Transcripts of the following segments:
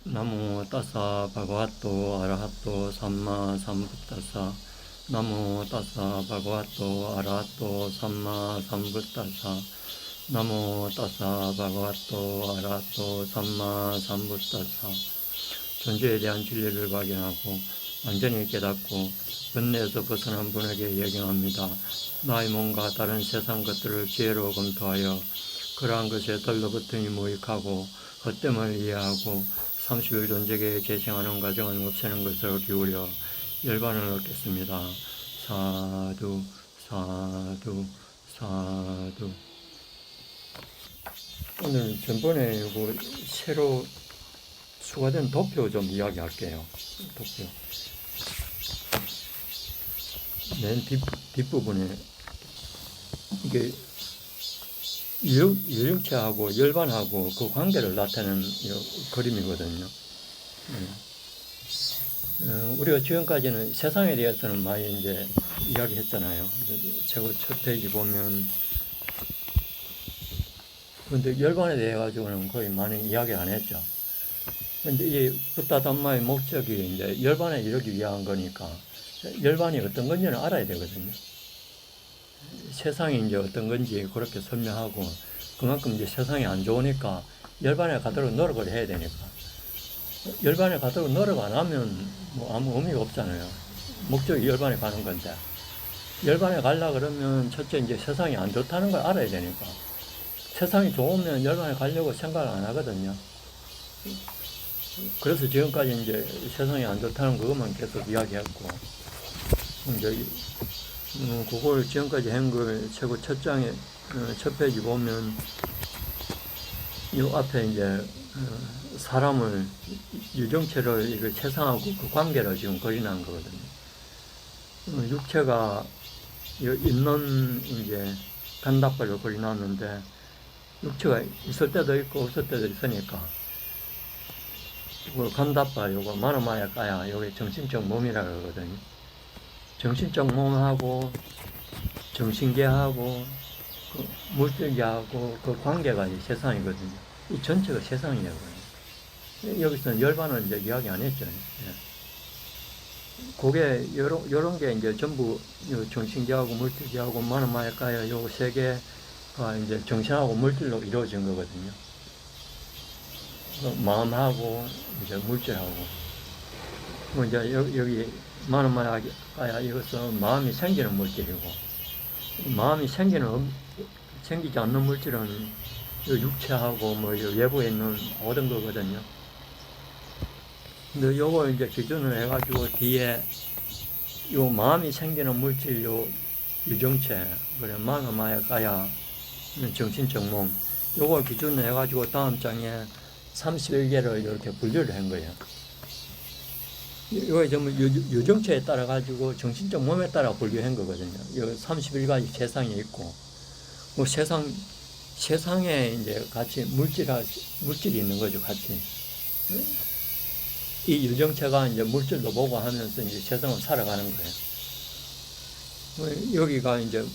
나모 따사 바가와토 아라하토 삼마 삼부따사 나모 따사 바가와토 아라하토 삼마 삼부따사 나모 따사 바가와토 아라하토 삼마 삼부따사. 존재에 대한 진리를 발견하고 완전히 깨닫고 번뇌에서 벗어난 분에게 예경합니다. 나의 몸과 다른 세상 것들을 지혜로 검토하여 그러한 것에 덜러붙음이 무익하고 헛됨을 이해하고 30일 존재계에 재생하는 과정을 없애는 것을 기울여 열반을 얻겠습니다. 사두 사두 사두. 오늘 전번에 이거 새로 추가된 도표 좀 이야기할게요. 도표. 맨 뒷부분에 이게 유형체하고 열반하고 그 관계를 나타내는 그림이거든요. 우리가 지금까지는 세상에 대해서는 많이 이제 이야기했잖아요. 최고 첫 페이지 보면, 근데 열반에 대해 가지고는 거의 많이 이야기 안 했죠. 근데 이 붓다담마의 목적이 이제 열반에 이르기 위한 거니까 열반이 어떤 건지는 알아야 되거든요. 세상이 이제 어떤 건지 그렇게 설명하고, 그만큼 이제 세상이 안 좋으니까 열반에 가도록 노력을 해야 되니까. 열반에 가도록 노력 안 하면 뭐 아무 의미가 없잖아요. 목적이 열반에 가는 건데. 열반에 가려 그러면 첫째 이제 세상이 안 좋다는 걸 알아야 되니까. 세상이 좋으면 열반에 가려고 생각을 안 하거든요. 그래서 지금까지 이제 세상이 안 좋다는 그것만 계속 이야기했고, 이제 그걸 지금까지 한 걸 최고 첫 장에 첫 페이지 보면 이 앞에 이제 사람을 유정체를 이걸 세상하고 그 관계를 지금 그려놓은 거거든요. 육체가 있는 이제 간닥발로 그려놨는데 육체가 있을 때도 있고 없을 때도 있으니까 그 간닥발 요거 마노마야 까야 요게 정신적 몸이라 그러거든요. 정신적 몸하고 정신계하고 그 물질계하고 그 관계가 이 세상이거든요. 이 전체가 세상이에요. 여기서는 열반은 이제 이야기 안 했죠. 예. 그게 요런 게 이제 전부 정신계하고 물질계하고 마노마야까야 요 세 개가 이제 정신하고 물질로 이루어진 거거든요. 마음하고 이제 물질하고 뭐 이제 여기 마노마야까야 이것은 마음이 생기는 물질이고, 마음이 생기지 않는 물질은 육체하고 뭐 외부에 있는 모든 거거든요. 근데 요거 이제 기준을 해가지고 뒤에 요 마음이 생기는 물질 요 유정체, 그래 마노마야까야 정신적 몸, 요걸 기준으로 해가지고 다음 장에 31개를 이렇게 분류를 한 거예요. 이거 전부 유정체에 따라 가지고 정신적 몸에 따라 분류한 거거든요. 이 31가지 세상이 있고, 뭐 세상에 이제 같이 물질이 있는 거죠, 같이. 이 유정체가 이제 물질도 보고 하면서 이제 세상을 살아가는 거예요. 여기가 이제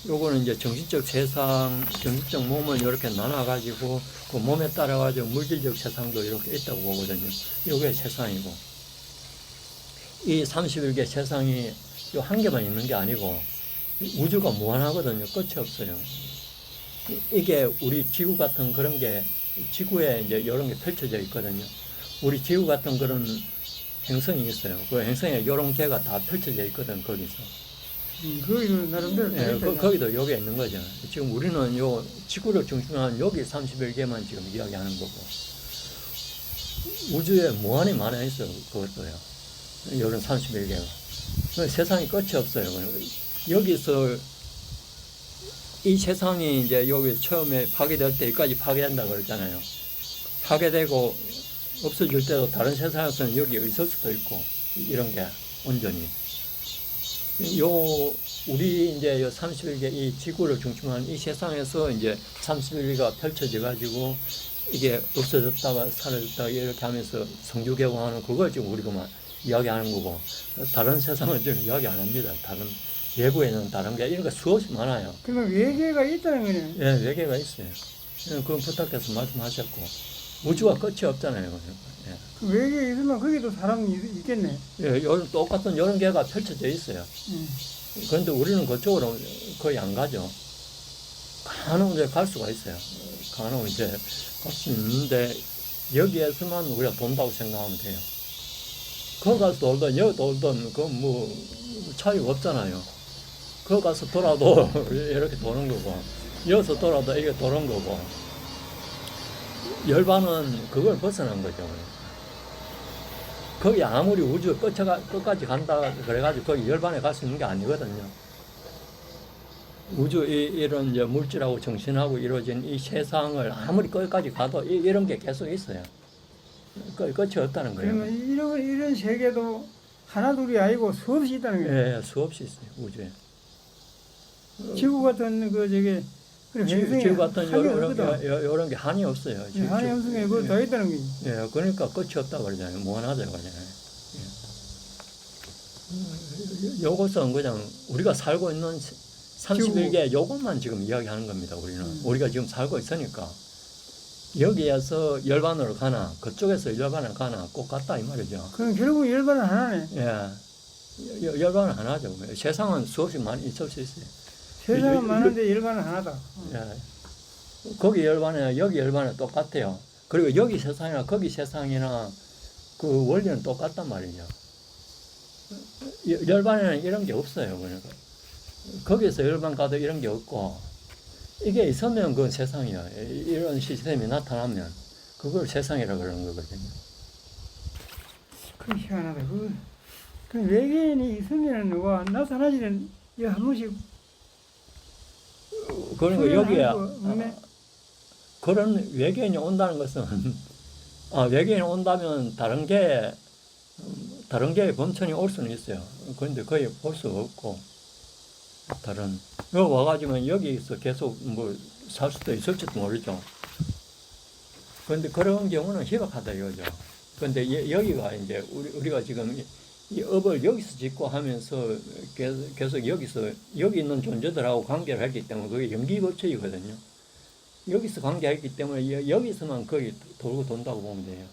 요거는 이제 정신적 세상, 정신적 몸을 이렇게 나눠가지고 그 몸에 따라가지고 물질적 세상도 이렇게 있다고 보거든요. 요게 세상이고. 이 31개 세상이 요 한 개만 있는 게 아니고 우주가 무한하거든요. 끝이 없어요. 이게 우리 지구 같은 그런 게 지구에 이제 이런 게 펼쳐져 있거든요. 우리 지구 같은 그런 행성이 있어요. 그 행성에 이런 개가 다 펼쳐져 있거든, 거기서. 거기는 나름대로. 예, 거기도 여기 있는 거죠. 지금 우리는 요 지구를 중심으로 한 여기 31개만 지금 이야기하는 거고, 우주에 무한히 많아 있어요, 그것도요. 이런 31개가. 세상이 끝이 없어요. 여기서 이 세상이 이제 여기 처음에 파괴될 때 여기까지 파괴한다 그랬잖아요. 파괴되고 없어질 때도 다른 세상에서는 여기 있을 수도 있고, 이런 게 온전히. 우리 이제 요 31개 이 지구를 중심으로 한 이 세상에서 이제 31개가 펼쳐져 가지고 이게 없어졌다가 사라졌다가 이렇게 하면서 성주개공하는 그걸 지금 우리가 이야기하는 거고, 다른 세상은 좀 이야기 안 합니다. 다른 외부에는 다른 게 이런 거 수없이 많아요. 그러면 외계가 있다는 거네. 예, 외계가 있어요. 그건 부탁해서 말씀하셨고, 우주가 끝이 없잖아요. 예. 외계에 있으면 거기도 사람이 있겠네. 예, 요런 똑같은 이런 개가 펼쳐져 있어요. 그런데 우리는 그쪽으로 거의 안 가죠. 간혹 이제 갈 수가 있어요. 간혹 이제 갈 수 있는데 여기에서만 우리가 돈다고 생각하면 돼요. 거기 가서 돌든 여기 돌든 그 뭐 차이가 없잖아요. 거기 가서 돌아도 이렇게 도는 거고 여기서 돌아도 이게 도는 거고 열반은 그걸 벗어난 거죠. 거기 아무리 우주 끝까지 간다 그래가지고 거기 열반에 갈 수 있는 게 아니거든요. 우주 이런 이제 물질하고 정신하고 이루어진 이 세상을 아무리 끝까지 가도 이런 게 계속 있어요. 끝이 없다는 거예요. 그러면 이런 세계도 하나 둘이 아니고 수없이 있다는 거예요. 예, 수없이 있어요 우주에. 지구 같은 그 저게 지구 같은 한이 없거든. 이런 게 한이 없어요. 한이 없으면 그거 더 있다는 거지. 예, 그러니까 끝이 없다 그러잖아요. 무한하다 그러잖아요. 예. 요것은 그냥 우리가 살고 있는 31개 요것만 지금 이야기하는 겁니다. 우리는 우리가 지금 살고 있으니까 여기에서 열반으로 가나 그쪽에서 열반으로 가나 꼭 같다 이 말이죠. 그럼 결국 열반은 하나네. 예, 열반은 하나죠. 세상은 수없이 많이 있을 수 있어요. 세상은 많은데 열반은 하나다. 예. 거기 열반이나 여기 열반은 똑같아요. 그리고 여기 세상이나 거기 세상이나 그 원리는 똑같단 말이죠. 열반에는 이런 게 없어요. 그러니까 거기서 열반 가도 이런 게 없고 이게 있으면 그건 세상이야. 이런 시스템이 나타나면 그걸 세상이라 그러는 거거든요. 그럼 희한하다. 그 외계인이 있으면 누가 나타나지는 한 번씩. 그러니까 여기에 없네. 그런 외계인이 온다는 것은 외계인이 온다면 다른 게 범천이 올 수는 있어요. 그런데 거의 볼 수 없고 다른 여기 와가지고 여기서 계속 뭐 살 수도 있을지도 모르죠. 그런데 그런 경우는 희박하다 이거죠. 그런데 여기가 이제 우리가 지금 이 업을 여기서 짓고 하면서 계속 여기 있는 존재들하고 관계를 했기 때문에 그게 연기법칙이거든요. 여기서 관계했기 때문에 여기서만 거의 돌고 돈다고 보면 돼요.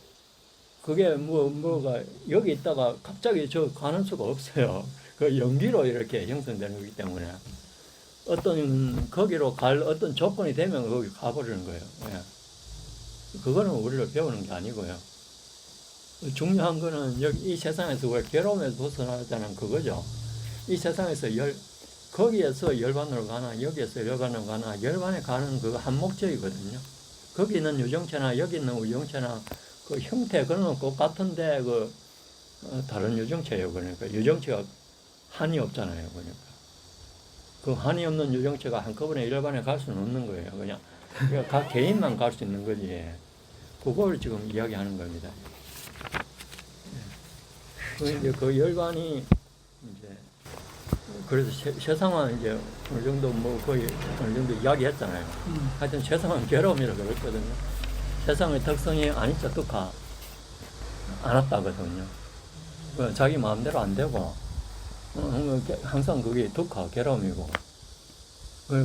그게 뭐가 여기 있다가 갑자기 저 가는 수가 없어요. 그 연기로 이렇게 형성되는 거기 때문에 거기로 갈 어떤 조건이 되면 거기 가버리는 거예요. 예. 그거는 우리를 배우는 게 아니고요. 중요한 거는 여기 이 세상에서 왜 괴로움에서 벗어나자는 그거죠. 이 세상에서 거기에서 열반으로 가나 여기에서 열반으로 가나 열반에 가는 그 한 목적이거든요. 거기 있는 유정체나 여기 있는 유정체나 그 형태 그런 건 똑같은데 다른 유정체예요. 그러니까 유정체가 한이 없잖아요. 그러니까 그 한이 없는 유정체가 한꺼번에 열반에 갈 수는 없는 거예요. 그냥 각 개인만 갈 수 있는 거지. 그걸 지금 이야기하는 겁니다. 이제 그 열반이 이제 그래서 세상은 이제 어느 정도 뭐 거의 어느 정도 이야기했잖아요. 하여튼 세상은 괴로움이라고 그랬거든요. 세상의 특성이 아니자 뚝하 않았다거든요. 자기 마음대로 안 되고 항상 그게 뚝하 괴로움이고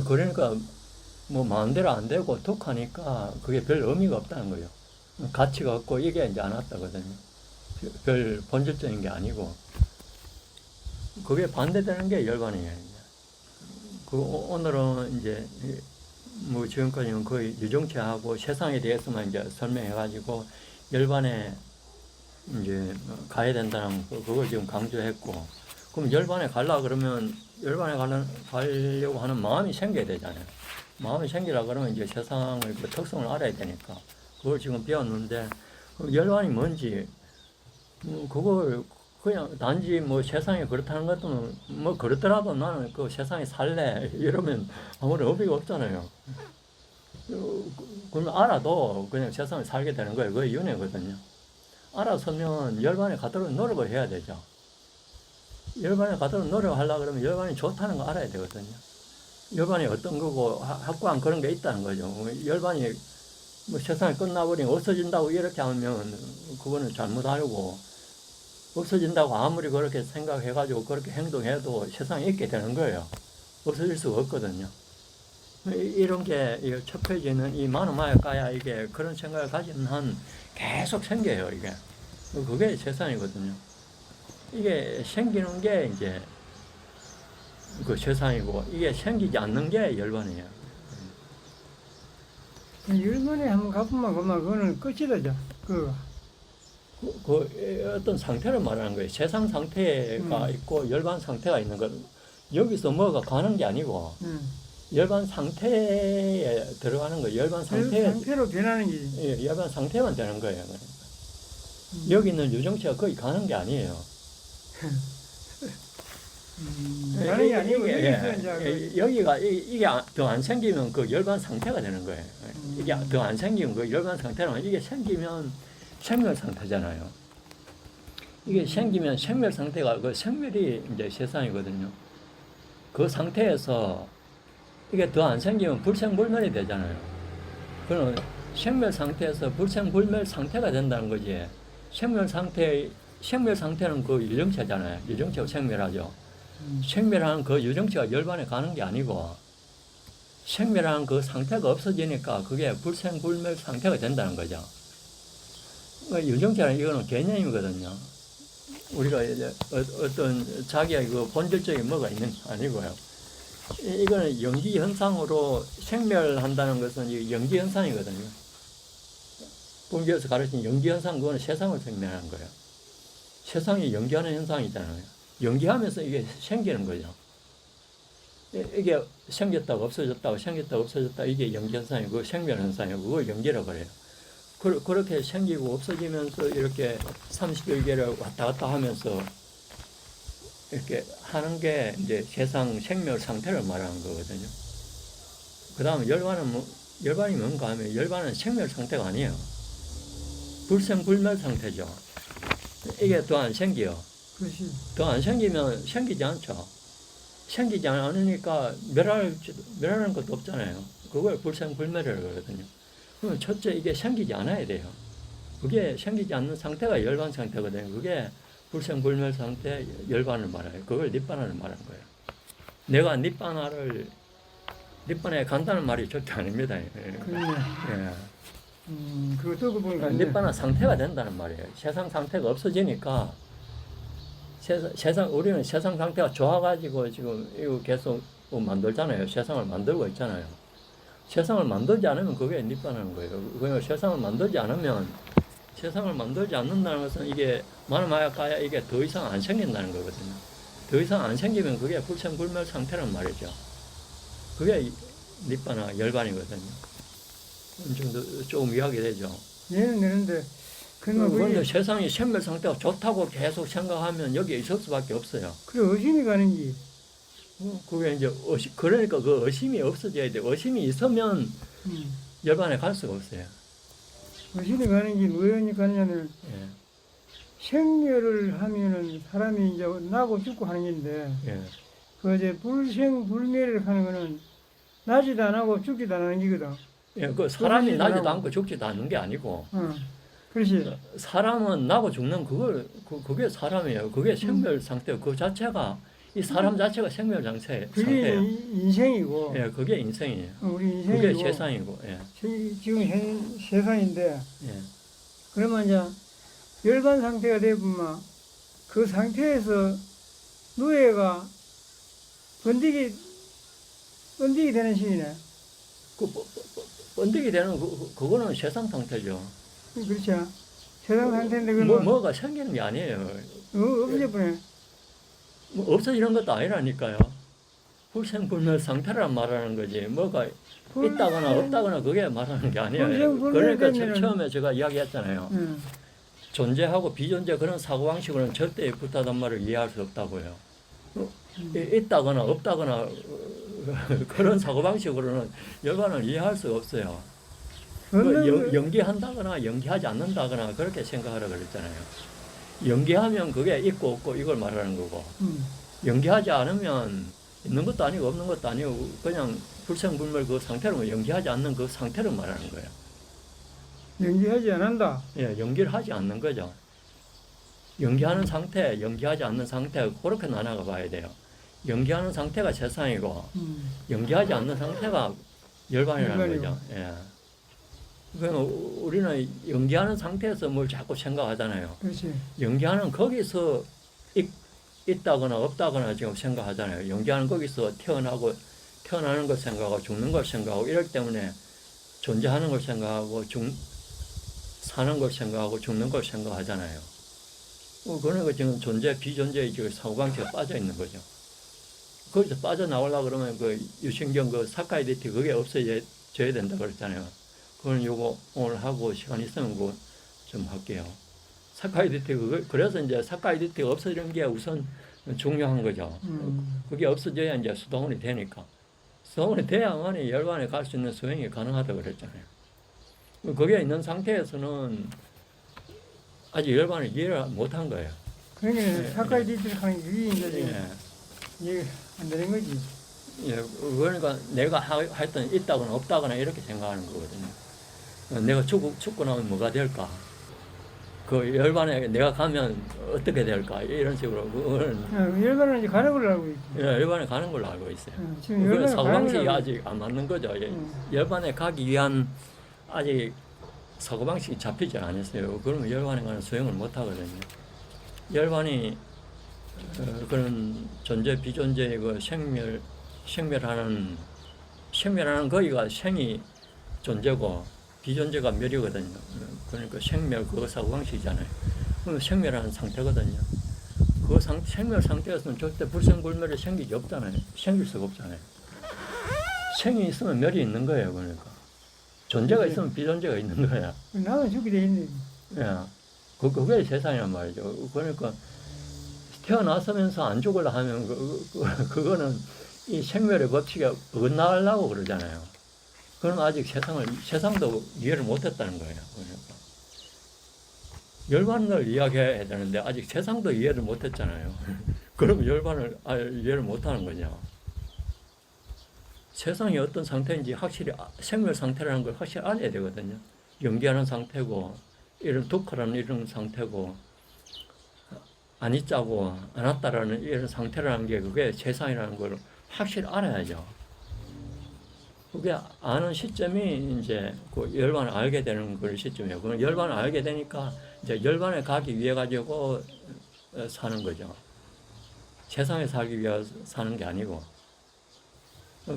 그러니까 뭐 마음대로 안 되고 뚝하니까 그게 별 의미가 없다는 거예요. 가치가 없고 이게 이제 안 왔다거든요. 별 본질적인 게 아니고 그게 반대되는 게 열반이에요. 오늘은 이제 뭐 지금까지는 거의 유정체하고 세상에 대해서만 이제 설명해가지고 열반에 이제 가야 된다는 그걸 지금 강조했고 그럼 열반에 가려고 그러면 열반에 가려고 하는 마음이 생겨야 되잖아요. 마음이 생기려 그러면 이제 세상의 그 특성을 알아야 되니까 그걸 지금 배웠는데 열반이 뭔지 그걸 그냥 단지 뭐 세상이 그렇다는 것도 뭐 그렇더라도 나는 그 세상에 살래 이러면 아무런 의미가 없잖아요. 그럼 알아도 그냥 세상에 살게 되는 거예요. 그게 윤회거든요. 알아서면 열반에 가도록 노력을 해야 되죠. 열반에 가도록 노력하려고 그러면 열반이 좋다는 거 알아야 되거든요. 열반이 어떤 거고 확고한 그런 게 있다는 거죠. 열반이 뭐 세상이 끝나버리면 없어진다고 이렇게 하면 그거는 잘못하려고 없어진다고 아무리 그렇게 생각해가지고 그렇게 행동해도 세상에 있게 되는 거예요. 없어질 수가 없거든요. 이런 게 첫 페이지는 이 만화마에 까야 이게 그런 생각을 가진 한 계속 생겨요. 이게 그게 세상이거든요. 이게 생기는 게 이제 그 세상이고, 이게 생기지 않는 게 열반이에요. 열반에 한번 가보면 그거는 끝이다, 자. 어떤 상태를 말하는 거예요. 세상 상태가 있고 열반 상태가 있는 것. 여기서 뭐가 가는 게 아니고 열반 상태에 들어가는 거예요. 열반 상태에 상태로 변하는 게. 예, 열반 상태만 되는 거예요. 여기 있는 유정체가 거의 가는 게 아니에요. 가는 게 아니고 이게, 여기서 이제 여기가 이게 더 안 생기면 그 열반 상태가 되는 거예요. 이게 더 안 생기면 그 열반 상태는 이게 생기면 생멸 상태잖아요. 이게 생기면 생멸 상태가 그 생멸이 이제 세상이거든요. 그 상태에서 이게 더 안 생기면 불생불멸이 되잖아요. 그럼 생멸 상태에서 불생불멸 상태가 된다는 거지. 생멸 상태는 그 유정체잖아요. 유정체가 생멸하죠. 생멸하는 그 유정체가 열반에 가는 게 아니고 생멸하는 그 상태가 없어지니까 그게 불생불멸 상태가 된다는 거죠. 유정체는 이거는 개념이거든요. 우리가 이제 어떤 자기의 그 본질적인 뭐가 있는 게 아니고요. 이거는 연기 현상으로 생멸한다는 것은 이 연기 현상이거든요. 불교에서 가르친 연기 현상, 그거는 세상을 생멸하는 거예요. 세상이 연기하는 현상이잖아요. 연기하면서 이게 생기는 거죠. 이게 생겼다가 없어졌다가 생겼다가 없어졌다, 이게 연기 현상이고 생멸 현상이고 그걸 연기라고 그래요. 그렇게 생기고 없어지면서 이렇게 30여 개를 왔다 갔다 하면서 이렇게 하는 게 이제 세상 생멸 상태를 말하는 거거든요. 그 다음에 열반이 뭔가 하면 열반은 생멸 상태가 아니에요. 불생불멸 상태죠. 이게 더 안 생겨요. 더 안 생기면 생기지 않죠. 생기지 않으니까 멸하는 것도 없잖아요. 그걸 불생불멸이라고 그러거든요. 그러면 첫째 이게 생기지 않아야 돼요. 그게 생기지 않는 상태가 열반 상태거든요. 그게 불생불멸 상태 열반을 말해요. 그걸 닛바나를 말하는 거예요. 내가 닛바나에 간다는 말이 절대 아닙니다. 예. 그거 듣고 보니까 닛바나 상태가 된다는 말이에요. 세상 상태가 없어지니까 우리는 세상 상태가 좋아가지고 지금 이거 계속 만들잖아요. 세상을 만들고 있잖아요. 세상을 만들지 않으면 그게 닛바나는 거예요. 그러니까 세상을 만들지 않는다는 것은 이게 만화마야가야 이게 더 이상 안 생긴다는 거거든요. 더 이상 안 생기면 그게 불생불멸 상태란 말이죠. 그게 닛바나 열반이거든요. 조금 이야기되죠. 얘는 되는데 그런데 세상이 생멸 상태가 좋다고 계속 생각하면 여기에 있을 수밖에 없어요. 그래 의심이 가는 게 그게 이제 그러니까 그 의심이 없어져야 돼. 의심이 있으면 열반에 갈 수가 없어요. 의심이 가는 게 왜 가느냐면 예. 생멸을 하면은 사람이 이제 나고 죽고 하는 건데 예. 그 이제 불생불멸을 하는 거는 나지도 안 하고 죽지도 안 하는 기거든. 예, 그 사람이 나지도 않고 죽지도 않는 게 아니고. 그렇지. 사람은 나고 죽는 그게 사람이에요. 그게 생멸 상태, 그 자체가, 이 사람 자체가 생멸 상태예요. 그게 인생이고. 예, 그게 인생이에요. 우리 인생이고. 그게 세상이고, 예. 지금 세상인데. 예. 그러면 이제 열반 상태가 되면 그 상태에서 누에가 번디기 되는 시기네. 번득이 되는 그거는 세상 상태죠. 그렇죠. 세상 상태인데 그건 뭐가 생기는 게 아니에요. 없어져버려. 없어지는 것도 아니라니까요. 불생불멸 상태란 말하는 거지. 뭐가 있다거나 없다거나 그게 말하는 게 아니에요. 그러니까 처음에 제가 이야기했잖아요. 존재하고 비존재 그런 사고방식으로는 절대 불타단 말을 이해할 수 없다고요. 있다거나 없다거나 그런 사고방식으로는 열반을 이해할 수가 없어요. 연기한다거나 연기하지 않는다거나 그렇게 생각하라 그랬잖아요. 연기하면 그게 있고 없고 이걸 말하는 거고 연기하지 않으면 있는 것도 아니고 없는 것도 아니고 그냥 불생불멸 그 상태로 연기하지 않는 그 상태를 말하는 거예요. 연기하지 않는다. 예, 연기를 하지 않는 거죠. 연기하는 상태, 연기하지 않는 상태 그렇게 나눠가 봐야 돼요. 연기하는 상태가 세상이고 연기하지 않는 상태가 열반이라는 거죠. 예. 그러니까 우리는 연기하는 상태에서 뭘 자꾸 생각하잖아요. 그렇지. 연기하는 거기서 있다거나 없다거나 지금 생각하잖아요. 연기하는 거기서 태어나는 걸 생각하고 죽는 걸 생각하고 이럴 때문에 존재하는 걸 생각하고 사는 걸 생각하고 죽는 걸 생각하잖아요. 그러니까 지금 존재, 비존재의 지금 사고방식에 빠져 있는 거죠. 거기서 빠져나오려고 그러면 그 유신경 그 사카이디티 그게 없어져야 된다 그랬잖아요. 그건 요거 오늘 하고 시간 있으면 그거 좀 할게요. 사카이디티 그래서 이제 사카이디티가 없어지는 게 우선 중요한 거죠. 그게 없어져야 이제 수동원이 되니까. 수동원이 돼야만이 열반에 갈 수 있는 수행이 가능하다 그랬잖아요. 거기에 있는 상태에서는 아직 열반을 이해를 못한 거예요. 그러니까 사카이디티를 하는 게 이게 이제 예. 이해 안 되는 거지. 예, 그러니까 내가 하여튼 있다거나 없다거나 이렇게 생각하는 거거든요. 내가 죽고 나면 뭐가 될까? 그 열반에 내가 가면 어떻게 될까? 이런 식으로 그거는 열반은 이제 가는 걸로 알고 있지. 예, 열반에 가는 걸로 알고 있어요. 지금 그 열반에 사고방식이 가는 아직 안 맞는 거죠. 열반에 가기 위한 아직 사고방식이 잡히지 않았어요. 그러면 열반에 가는 수행을 못 하거든요. 열반이 그런 존재 비존재의 그 생멸하는 거기가 생이 존재고 비존재가 멸이거든요. 그러니까 생멸 그거 사고방식이잖아요. 그럼 생멸하는 상태거든요. 그 생멸 상태에서는 절대 불생불멸이 생기지 없잖아요. 생길 수가 없잖아요. 생이 있으면 멸이 있는 거예요. 그러니까 존재가 있으면 비존재가 있는 거야. 나는 죽게 돼 있네. 예, 그게 세상이란 말이죠. 그러니까 태어나서면서 안 죽으려 하면 그거는 이 생멸의 법칙에 어긋나려고 그러잖아요. 그럼 아직 세상도 이해를 못했다는 거예요. 그러니까 열반을 이야기해야 되는데 아직 세상도 이해를 못했잖아요. 그럼 열반을 이해를 못하는 거죠. 세상이 어떤 상태인지 확실히 생멸 상태라는 걸 확실히 알아야 되거든요. 연기하는 상태고 이런 두커라는 이런 상태고 아니짜고 안았다라는 이런 상태라는 게 그게 세상이라는 걸 확실히 알아야죠. 그게 아는 시점이 이제 그 열반을 알게 되는 그런 시점이에요. 그럼 열반을 알게 되니까 이제 열반에 가기 위해 가지고 사는 거죠. 세상에 살기 위해 사는 게 아니고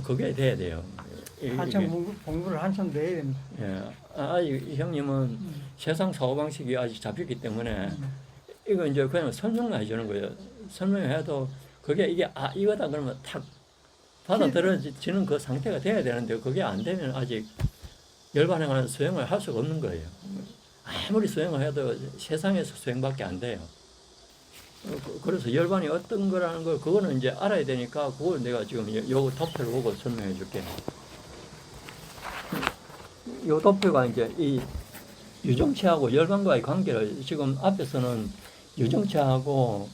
그게 돼야 돼요. 한참 공부를 한참 더 해야 됩니다. 예, 아직 형님은 세상 사고방식이 아직 잡혔기 때문에 이거 이제 그냥 설명만 해주는 거예요. 설명해도 그게 이게 이거다 그러면 탁 받아들여지는 그 상태가 돼야 되는데 그게 안 되면 아직 열반에 관한 수행을 할 수가 없는 거예요. 아무리 수행을 해도 세상에서 수행밖에 안 돼요. 그래서 열반이 어떤 거라는 걸 그거는 이제 알아야 되니까 그걸 내가 지금 요거 도표를 보고 설명해 줄게요. 요 도표가 이제 이 유정체하고 열반과의 관계를 지금 앞에서는 유정체하고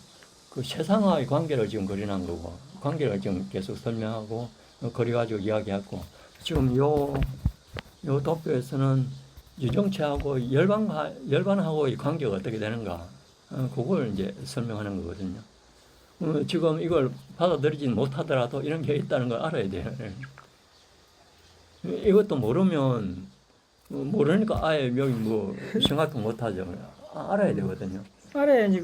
그 세상과의 관계를 지금 그려놓은 거고 관계를 지금 계속 설명하고 그려가지고 이야기하고 지금 요 도표에서는 유정체하고 열반하고의 관계가 어떻게 되는가 그걸 이제 설명하는 거거든요. 지금 이걸 받아들이지 못하더라도 이런 게 있다는 걸 알아야 돼요. 이것도 모르니까 아예 여기 뭐 생각도 못하죠. 알아야 되거든요. 알아야지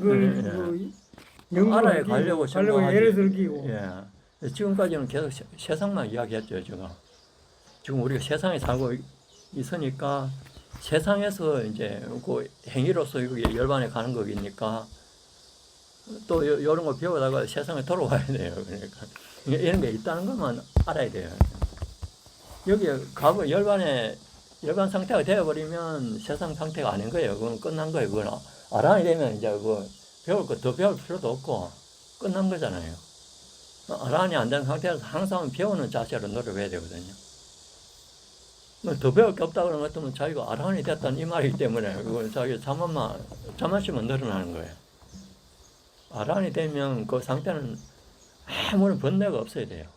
알아야 가려고 예를 들기고. 예. 지금까지는 계속 세상만 이야기했죠, 제가. 지금 우리가 세상에 살고 있으니까 세상에서 이제 그 행위로서 이게 열반에 가는 거니까 또 이런 거 배우다가 세상에 돌아와야 돼요. 그러니까 이런 게 있다는 것만 알아야 돼요. 여기에 가고 열반 상태가 되어버리면 세상 상태가 아닌 거예요. 그건 끝난 거예요. 그건 아란이 되면 이제 배울 거 더 배울 필요도 없고 끝난 거잖아요. 아란이 안 된 상태에서 항상 배우는 자세로 노력해야 되거든요. 더 배울 게 없다 그러는 것 같으면 자기가 아란이 됐다는 이 말이기 때문에 그건 자기 자만심은 늘어나는 거예요. 아란이 되면 그 상태는 아무런 번뇌가 없어야 돼요.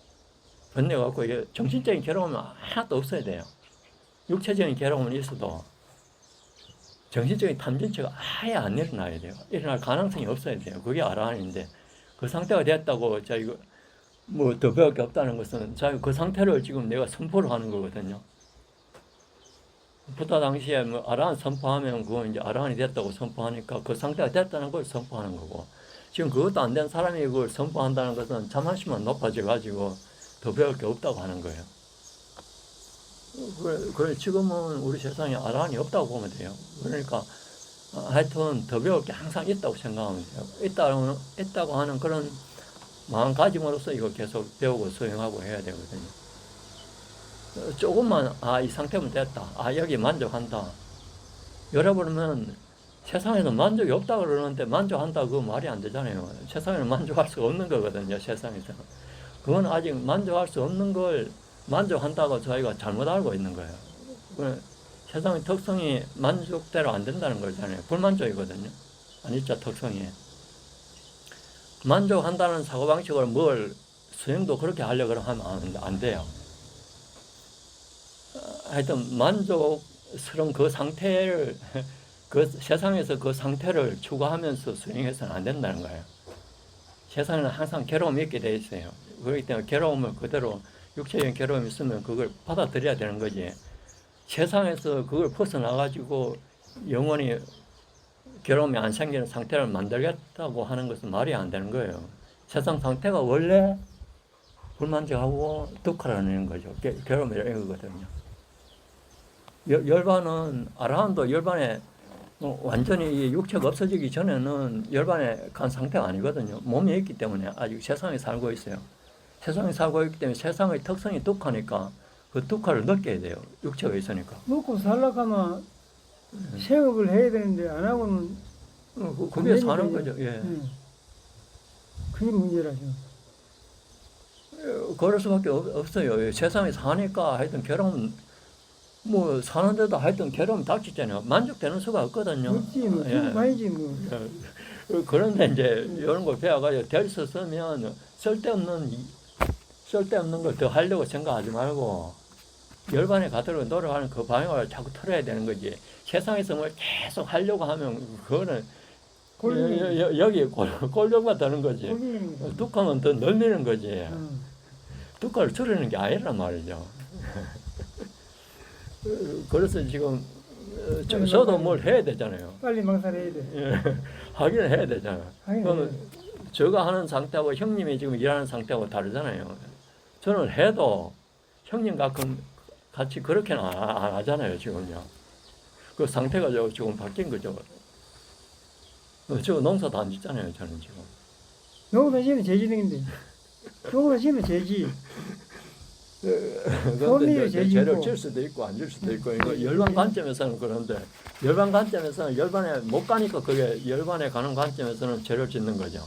번뇌가 없고 이게 정신적인 괴로움은 하나도 없어야 돼요. 육체적인 괴로움은 있어도 정신적인 탐진체가 아예 안 일어나야 돼요. 일어날 가능성이 없어야 돼요. 그게 아란인데 그 상태가 됐다고 자기가 뭐 더 배울 게 없다는 것은 자기 그 상태를 지금 내가 선포를 하는 거거든요. 부다 당시에 뭐 아라한 선포하면 그거 이제 아라한이 됐다고 선포하니까 그 상태가 됐다는 걸 선포하는 거고, 지금 그것도 안 된 사람이 그걸 선포한다는 것은 자만심만 높아져 가지고 더 배울 게 없다고 하는 거예요. 그래 지금은 우리 세상에 아라한이 없다고 보면 돼요. 그러니까 하여튼 더 배울 게 항상 있다고 생각하면 돼요. 있다고 하는 그런 마음가짐으로써 이거 계속 배우고 수행하고 해야 되거든요. 조금만 이 상태면 됐다, 여기 만족한다 여러분은 세상에는 만족이 없다 그러는데 만족한다 그거 말이 안 되잖아요. 세상에는 만족할 수 없는 거거든요. 세상에서는 그건 아직 만족할 수 없는 걸 만족한다고 저희가 잘못 알고 있는 거예요. 세상의 특성이 만족대로 안 된다는 거잖아요. 불만족이거든요. 아니죠, 특성이. 만족한다는 사고방식으로 뭘 수행도 그렇게 하려고 하면 안 돼요. 하여튼 만족스러운 그 상태를 그 세상에서 그 상태를 추구하면서 수행해서는 안 된다는 거예요. 세상에는 항상 괴로움이 있게 돼 있어요. 그렇기 때문에 괴로움을 그대로 육체적인 괴로움이 있으면 그걸 받아들여야 되는 거지. 세상에서 그걸 벗어나가지고 영원히 괴로움이 안 생기는 상태를 만들겠다고 하는 것은 말이 안 되는 거예요. 세상 상태가 원래 불만족하고 덕화라는 거죠. 괴로움이라는 거거든요. 열반은 아라한도 열반에 완전히 육체가 없어지기 전에는 열반에 간 상태가 아니거든요. 몸이 있기 때문에 아직 세상에 살고 있어요. 세상에 살고 있기 때문에 세상의 특성이 덕화니까 그 덕화를 느껴야 돼요. 육체가 있으니까. 먹고 살려고 하면 생업을 해야 되는데 안 하고는 그게 사는 거죠. 예. 그게 문제라죠. 그럴 수밖에 없어요. 세상에 사니까 하여튼 괴로움, 뭐 사는데도 하여튼 괴로움 닥치잖아요. 만족되는 수가 없거든요. 없지 뭐. 예. 많이지 뭐. 그런데 이제 이런 걸 배워가지고 될 수 있으면 쓸데없는 걸 더 하려고 생각하지 말고 열반에 가도록 노력하는 그 방향을 자꾸 틀어야 되는 거지. 세상에서 뭘 계속 하려고 하면 그거는 여기 꼴병만 되는 거지. 뚝하면 더 늘리는 거지. 뚝을 줄이는 게 아니란 말이죠. 그래서 지금 저도 뭘 해야 되잖아요. 빨리 망살해야 돼. 예, 하기는 해야 되잖아요. 그러면 제가 하는 상태하고 형님이 지금 일하는 상태하고 다르잖아요. 저는 해도 형님 같이 그렇게는 안 하잖아요, 지금요. 그 상태가 조금 바뀐 거죠. 저 농사도 안 짓잖아요, 저는 지금. 농사 지으면 재지능인데. 농사 지으면 재지. 그런데 이제 죄를 질 수도 있고 안 질 수도 있고, 이거 열반 관점에서는 그런데, 열반 관점에서는 열반에 못 가니까 그게 열반에 가는 관점에서는 죄를 짓는 거죠.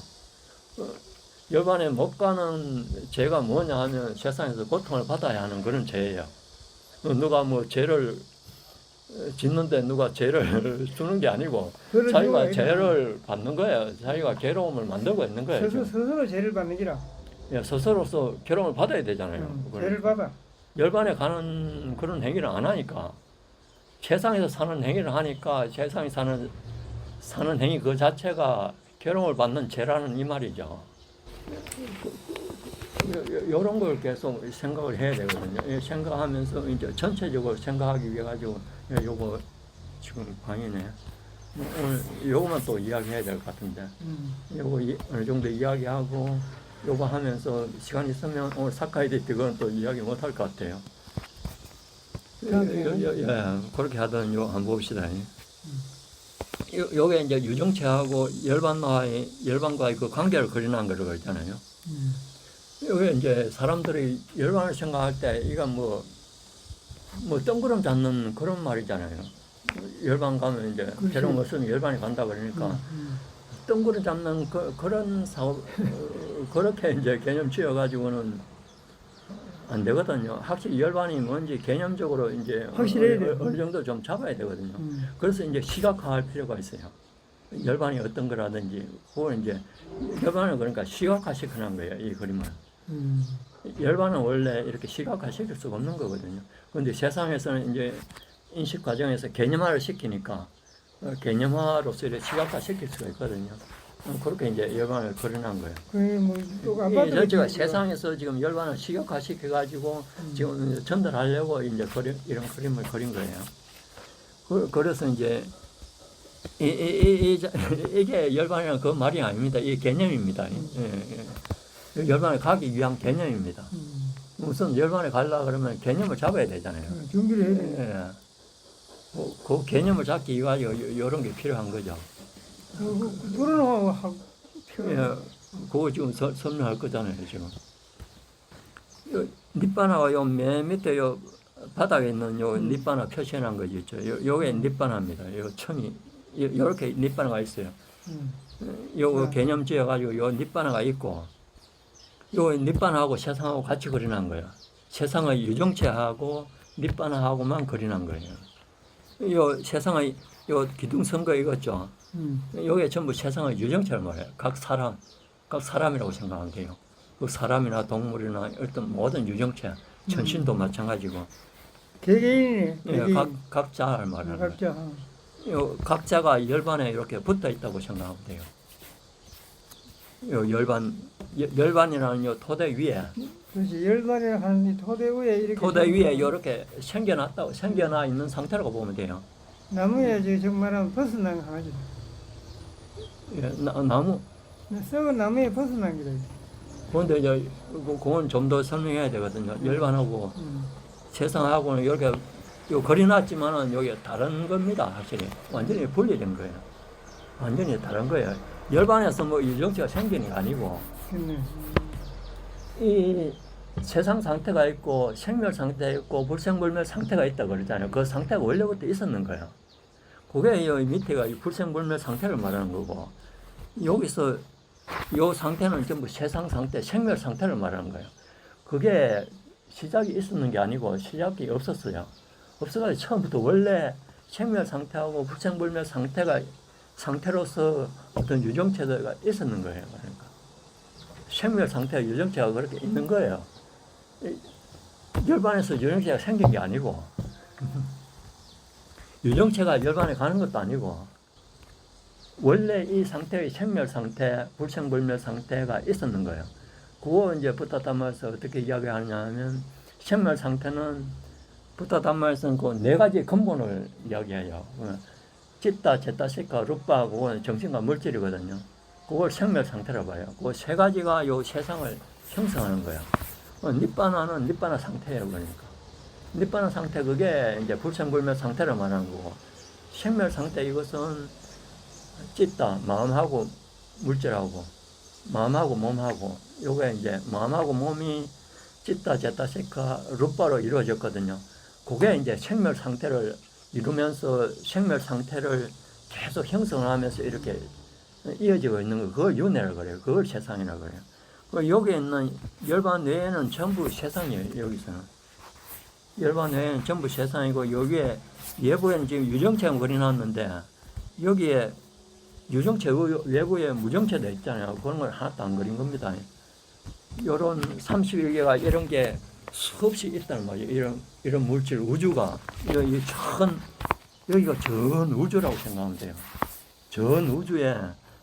열반에 못 가는 죄가 뭐냐 하면 세상에서 고통을 받아야 하는 그런 죄예요. 누가 뭐 죄를 짓는데 누가 죄를 주는 게 아니고 자기가 죄를 받는 거예요. 자기가 괴로움을 만들고 있는 거예요. 스스로 죄를 받는 기라. 예, 스스로서 괴로움을 받아야 되잖아요. 죄를 받아. 열반에 가는 그런 행위를 안 하니까, 세상에서 사는 행위를 하니까 세상에 사는 행위 그 자체가 괴로움을 받는 죄라는 이 말이죠. 이런 걸 계속 생각을 해야 되거든요. 생각하면서 이제 전체적으로 생각하기 위해 가지고 요거 지금 방이네. 오늘 요거만 또 이야기해야 될 것 같은데, 요거 어느 정도 이야기하고 요거 하면서 시간 있으면 오늘 사카이드 그건 또 이야기 못 할 것 같아요. 그렇게 하던 요 한번 봅시다. 요게 이제 유정체하고 열반과의 그 관계를 그리는 거라고 있잖아요. 요게 이제 사람들이 열반을 생각할 때 이건 뭐 뜬구름 잡는 그런 말이잖아요. 열반 가면 이제 괴로움 없으면 열반이 간다 그러니까 뜬구름 잡는 그런 사업 그렇게 이제 개념 지어가지고는 안 되거든요. 확실히 열반이 뭔지 개념적으로 이제 어느 정도 좀 잡아야 되거든요. 그래서 이제 시각화할 필요가 있어요. 열반이 어떤 거라든지, 그걸 이제 열반을 그러니까 시각화시키는 거예요, 이 그림을. 열반은 원래 이렇게 시각화시킬 수가 없는 거거든요. 그런데 세상에서는 이제 인식 과정에서 개념화를 시키니까 개념화로서 이렇게 시각화시킬 수가 있거든요. 그렇게 이제 열반을 그려놓은 거예요. 이 전체가 세상에서 지금 열반을 시각화시켜가지고 지금 전달하려고 이제 이런 그림을 그린 거예요. 그래서 이제 이게 열반이라는 그 말이 아닙니다. 이게 개념입니다. 열반에 가기 위한 개념입니다. 우선 열반에 가려고 그러면 개념을 잡아야 되잖아요. 준비를 해야 돼. 그 개념을 잡기 위하여 이런 게 필요한 거죠. 그거는 하고 그거 지금 설명할 거잖아요, 지금. 닛바나가 요 맨 밑에 요 바닥에 있는 요 닛바나 표시해놓은 거지 있죠. 요게 닛바나입니다. 요 첨이 요렇게 닛바나가 있어요. 요거 개념 지어가지고 요 닛바나가 있고, 요 닛바나하고 세상하고 같이 그려놓은 거예요. 세상의 유정체하고 닛바나하고만 그려놓은 거예요. 요 세상의 요 기둥선거 이거죠. 요게 전부 세상의 유정체를 말해요. 각 사람이라고 생각하면 돼요. 그 사람이나 동물이나 어떤 모든 유정체, 천신도 마찬가지고. 개개인이네. 예, 각자를 말하는 거예요. 각자. 요 각자가 열반에 이렇게 붙어 있다고 생각하면 돼요. 요 열반이라는 요 토대 위에 그렇지. 열반에 한 토대 위에 이렇게. 토대 위에 이렇게 생겨나 있는 상태라고 보면 돼요. 나무에 저 정말은 벗어난 강아지. 예, 나무. 썩은 나무에 벗어난 기다. 그런데 이제 그건 좀 더 설명해야 되거든요. 열반하고 세상하고는 이렇게 요 그려놨지만은 여기 다른 겁니다. 확실히 완전히 분리된 거예요. 완전히 다른 거예요. 열반에서 뭐 유정체가 생기는 게 아니고 그렇네. 이 세상 상태가 있고 생멸 상태가 있고 불생불멸 상태가 있다 그러잖아요. 그 상태가 원래부터 있었는 거예요. 그게 이 밑에가 이 불생불멸 상태를 말하는 거고, 여기서 요 상태는 전부 세상 상태, 생멸 상태를 말하는 거예요. 그게 시작이 있었는 게 아니고 시작이 없었어요. 없어가지고 처음부터 원래 생멸 상태하고 불생불멸 상태로서 어떤 유정체가 있었는 거예요. 그러니까 생멸 상태와 유정체가 그렇게 있는 거예요. 열반에서 유정체가 생긴 게 아니고 유정체가 열반에 가는 것도 아니고 원래 이 상태의 생멸 상태, 불생불멸 상태가 있었는 거예요. 그거 이제 부타 담마에서 어떻게 이야기하느냐 하면, 생멸 상태는 부타 담마에서는 그 네 가지 근본을 이야기해요. 찌따, 제따, 시카, 루빠, 그거는 정신과 물질이거든요. 그걸 생멸 상태라고 봐요. 그 세 가지가 요 세상을 형성하는 거예요. 닛바나는 닛바나 상태예요, 그러니까. 닛바나 상태, 그게 이제 불생불멸 상태를 말하는 거고, 생멸 상태 이것은 찢다, 마음하고 물질하고, 마음하고 몸하고, 요게 이제 마음하고 몸이 찢다, 제따, 시카, 루빠로 이루어졌거든요. 그게 이제 생멸 상태를 이루면서 생멸 상태를 계속 형성하면서 이렇게 이어지고 있는 거, 그걸 윤회라고 그래요. 그걸 세상이라고 그래요. 여기 있는 열반 외에는 전부 세상이에요, 여기서는. 열반 외에는 전부 세상이고, 여기에 예부에는 지금 유정체가 그려놨는데, 여기에 유정체 외부에 무정체도 있잖아요. 그런 걸 하나도 안 그린 겁니다. 요런 31개가 이런 게 수없이 있다는 말이에요. 이런 물질, 우주가, 여기가 전 우주라고 생각하면 돼요. 전 우주에,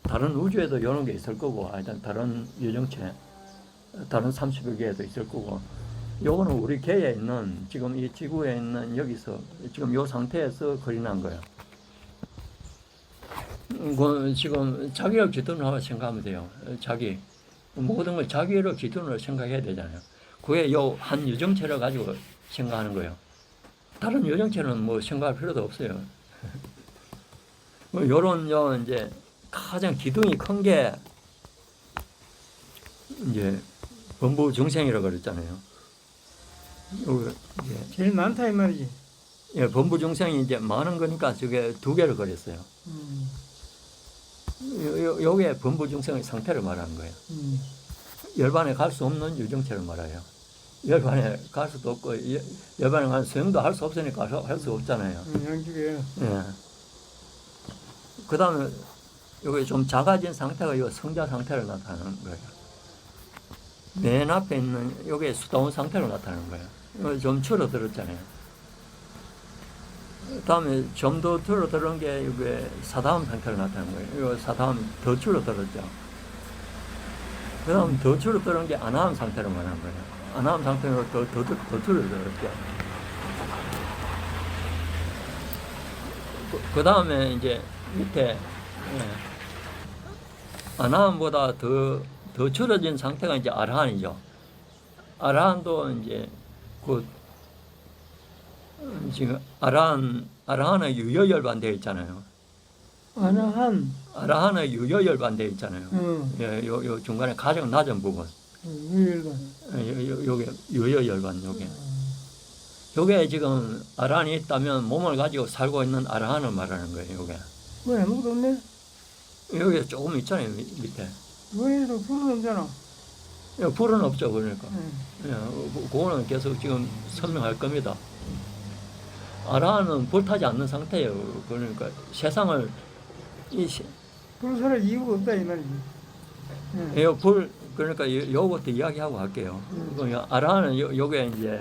다른 우주에도 이런 게 있을 거고, 일단 다른 유정체, 다른 31개에도 있을 거고, 요거는 우리 개에 있는, 지금 이 지구에 있는 여기서, 지금 요 상태에서 그려난 거예요. 지금 자기를 기준으로 생각하면 돼요. 자기. 모든 걸 자기를 기준으로 생각해야 되잖아요. 그게 요 한 유정체를 가지고 생각하는 거예요. 다른 유정체는 뭐 생각할 필요도 없어요. 요런, 이제, 가장 기둥이 큰 게, 이제, 범부 중생이라고 그랬잖아요. 제일 많다 이 말이지. 예, 범부 중생이 이제 많은 거니까 저게 두 개를 그렸어요. 요게 범부 중생의 상태를 말하는 거예요. 열반에 갈 수 없는 유정체를 말해요. 열반에 갈 수도 없고, 열반에 가는 수행도 할 수 없으니까 할 수 없잖아요. 양쪽에. 예. 그 다음에, 여기 좀 작아진 상태가 이 성자 상태를 나타내는 거예요. 맨 앞에 있는, 요게 수다운 상태로 나타내는 거예요. 이거 좀 줄어들었잖아요. 그 다음에 좀 더 줄어드는 게 이게 사다음 상태로 나타나는 거예요. 이거 사다음 더 줄어들었죠. 그 다음 더 줄어드는 게 아나함 상태로 말하는 거예요. 아나함 상태로 더 줄어들었죠. 그 다음에 이제 밑에 아나한보다 더 줄어진 상태가 이제 아라한이죠. 아라한도 이제 그 지금 아라한의 유효열반 되어 있잖아요. 아라한의 유효열반 되어 있잖아요. 예, 요 중간에 가장 낮은 부분. 요게 유효열반 요게. 요게 지금 아라한이 있다면 몸을 가지고 살고 있는 아라한을 말하는 거예요. 요게. 왜 아무것도 없네? 여기 조금 있잖아요. 밑에. 왜도 불은 없잖아. 불은 없죠. 그러니까. 그거는 계속 지금 설명할 겁니다. 아라한은 불타지 않는 상태예요. 그러니까 세상을 불 살할 이유가 없다 이 말이지. 불 그러니까 요것도 이야기하고 갈게요. 아라한은 요게 이제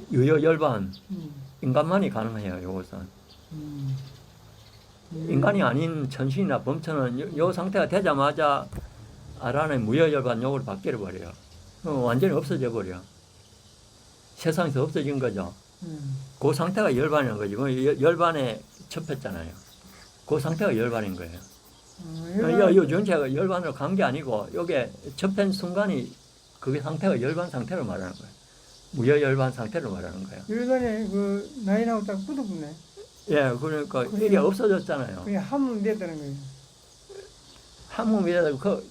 유효열반 인간만이 가능해요. 요것은 인간이 아닌 천신이나 범천은 요 상태가 되자마자 아라한의 무효열반 요걸 바뀌어 버려요. 완전히 없어져 버려. 세상에서 없어진 거죠. 그 상태가 열반인 거지. 열반에 접했잖아요. 그 상태가 열반인 거예요. 이 전체가 열반으로 간 게 아니고 요게 접한 순간이 그게 상태가 열반 상태를 말하는 거예요. 무효열반 상태를 말하는 거예요. 열반에 그 라인하고 딱 붙어붙네. 예, 그러니까 이게 없어졌잖아요. 그게 함은 됐다는 거예요. 한몸이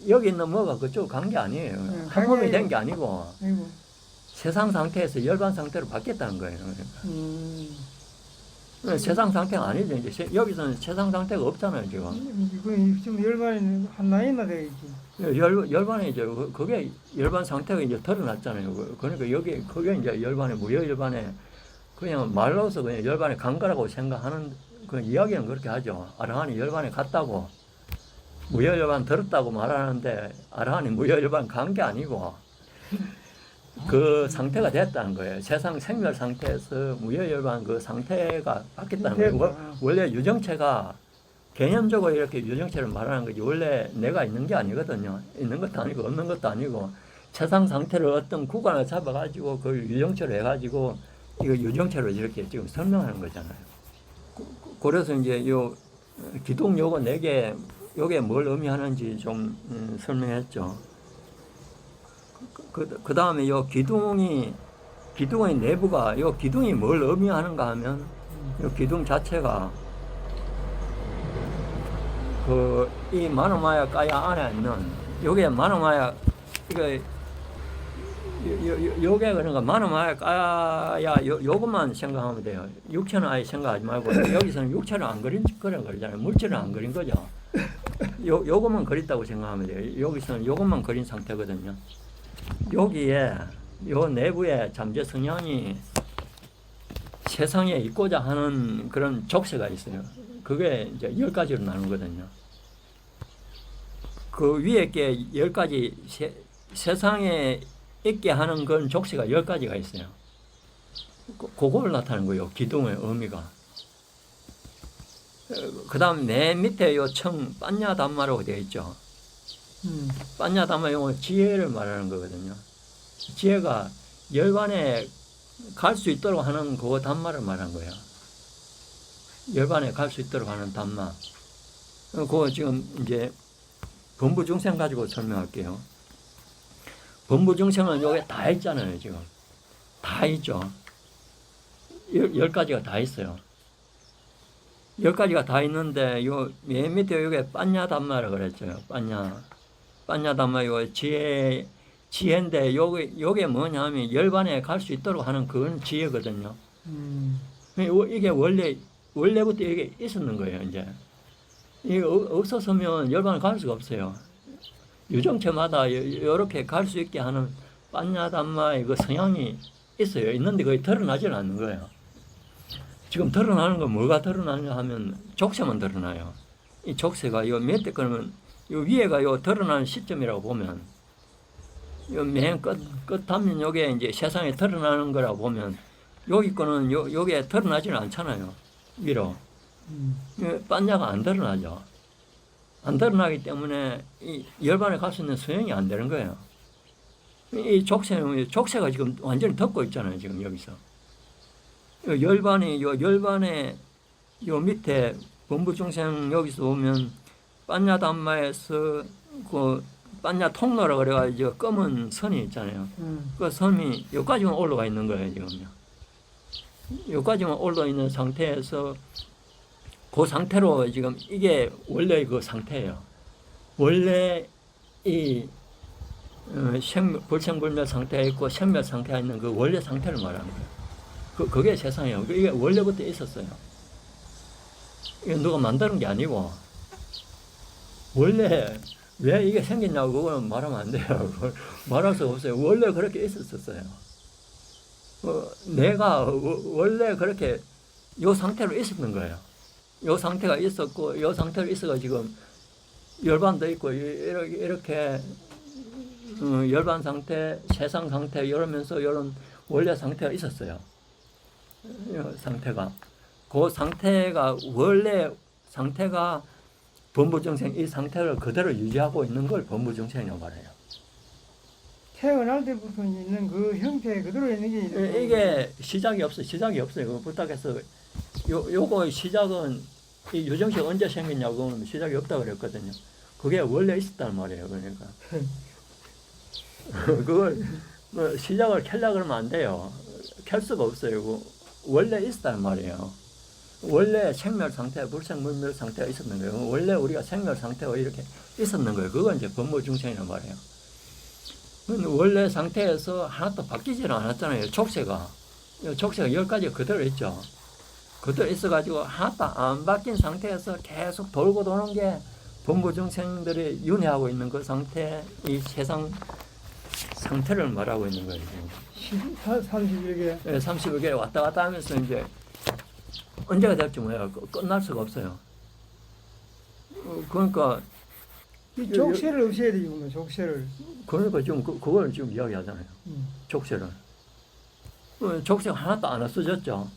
여기 있는 뭐가 그쪽 간 게 아니에요. 한몸이 된 게 아니고 아이고. 세상 상태에서 열반 상태로 바뀌었다는 거예요. 그러니까. 세상 상태가 아니죠. 이제 여기서는 세상 상태가 없잖아요, 지금. 지금 열반에 한 라인만 되어 있지. 열반에 이제 그게 열반 상태가 이제 드러났잖아요. 그러니까 여기 그게 이제 열반에 무효열반에 그냥 말로서 그냥 열반에 간 거라고 생각하는 그 이야기는 그렇게 하죠. 아라한이 열반에 갔다고 무효열반 들었다고 말하는데 아라한이 무효열반 간 게 아니고 그 상태가 됐다는 거예요. 세상 생멸 상태에서 무효열반 그 상태가 바뀌었다는 거예요. 원래 유정체가 개념적으로 이렇게 유정체를 말하는 거지 원래 내가 있는 게 아니거든요. 있는 것도 아니고 없는 것도 아니고 세상 상태를 어떤 구간을 잡아가지고 그걸 유정체로 해가지고 이거 유정체로 이렇게 지금 설명하는 거잖아요. 그래서 이제 요 기둥 요거 4개 요게 뭘 의미하는지 좀 설명했죠. 그 다음에 요 기둥의 내부가 요 기둥이 뭘 의미하는가 하면 요 기둥 자체가 이 마노마야 까야 안에 있는 요게 마노마야 요게 그러니까 마노마야 까야 요것만 생각하면 돼요. 육체는 아예 생각하지 말고 여기서는 육체를 안 그린 거잖아요. 물질을 안 그린 거죠. 요것만 그렸다고 생각하면 돼요. 여기서는 요것만 그린 상태거든요. 여기에 요 내부에 잠재 성향이 세상에 있고자 하는 그런 족쇄가 있어요. 그게 이제 10가지로 나누거든요. 그 위에 게 10가지 세상에 있게 하는 그런 족쇄가 10가지가 있어요. 그걸 나타내는 거예요. 기둥의 의미가. 그 다음 맨 밑에 요 청 빠냐담마라고 되어 있죠. 빠냐담마 용어 지혜를 말하는 거거든요. 지혜가 열반에 갈 수 있도록 하는 그 담마를 말한 거예요. 열반에 갈 수 있도록 하는 담마. 그거 지금 이제 범부중생 가지고 설명할게요. 범부중생은 여기 다 있잖아요, 지금. 다 있죠. 10가지가 다 있어요. 10가지가 다 있는데, 요, 맨 밑에 요게 빠냐담마라고 그랬죠. 빠냐담마, 요 지혜인데, 요게 뭐냐면, 열반에 갈 수 있도록 하는 그건 지혜거든요. 이게 원래부터 이게 있었는 거예요, 이제. 이게 없었으면 열반을 갈 수가 없어요. 유정체마다 이렇게 갈 수 있게 하는 빠냐담마의 그 성향이 있어요. 있는데 거의 드러나지는 않는 거예요. 지금 드러나는 건 뭐가 드러나느냐 하면 족쇄만 드러나요. 이 족쇄가 요 밑에 그러면 요 위에가 요 드러나는 시점이라고 보면 요 맨 끝 하면 요게 이제 세상에 드러나는 거라고 보면 여기 거는 요게 드러나지는 않잖아요. 위로. 반야가 안 드러나죠. 안 드러나기 때문에 이 열반에 갈 수 있는 수용이 안 되는 거예요. 이 족쇄가 지금 완전히 덮고 있잖아요. 지금 여기서. 열반에 요 밑에 범부중생 여기서 보면 빤야단마에서 그 빤야 통로라 그래가지고 검은 선이 있잖아요. 그 선이 여기까지만 올라가 있는 거예요 지금요. 여기까지만 올라가 있는 상태에서 그 상태로 지금 이게 원래 그 상태예요. 원래 이 불생불멸 상태가 있고 생멸 상태가 있는 그 원래 상태를 말하는 거예요. 그게 세상이에요. 이게 원래부터 있었어요. 이게 누가 만드는 게 아니고 원래 왜 이게 생겼냐고 그거는 말하면 안 돼요. 그걸 말할 수가 없어요. 원래 그렇게 있었어요. 내가 원래 그렇게 요 상태로 있었는 거예요. 요 상태가 있었고 요 상태로 있어가 지금 열반도 있고 이렇게 열반 상태, 세상 상태 이러면서 이런 원래 상태가 있었어요. 이 상태가 그 상태가 원래 상태가 범부정생 이 상태를 그대로 유지하고 있는 걸 범부정생이라고 말해요. 태어날 때부터 있는 그 형태 그대로 있는 게 이게 시작이 없어요. 시작이 없어요. 그 부탁해서 요거 시작은 이 유정식 언제 생겼냐고 하면 시작이 없다고 그랬거든요. 그게 원래 있었단 말이에요. 그러니까 그걸 뭐 시작을 켜려 그러면 안 돼요. 켤 수가 없어요. 원래 있었단 말이에요. 원래 생멸 상태, 불생불멸 상태가 있었는 거예요. 원래 우리가 생멸 상태가 이렇게 있었는 거예요. 그건 이제 범무중생이란 말이에요. 원래 상태에서 하나도 바뀌지는 않았잖아요. 족쇄가 10가지 그대로 있죠. 그대로 있어가지고 하나도 안 바뀐 상태에서 계속 돌고 도는 게 범무중생들이 윤회하고 있는 그 상태, 이 세상 상태를 말하고 있는 거예요. 31개. 네, 31개 왔다 갔다 하면서 이제 언제가 될지 뭐야 끝날 수가 없어요. 그러니까 이 족쇄를 없애야 되겠구만. 족쇄를. 그러니까 지금 그걸 지금 이야기하잖아요. 족쇄를. 족쇄가 하나도 안 없어졌죠.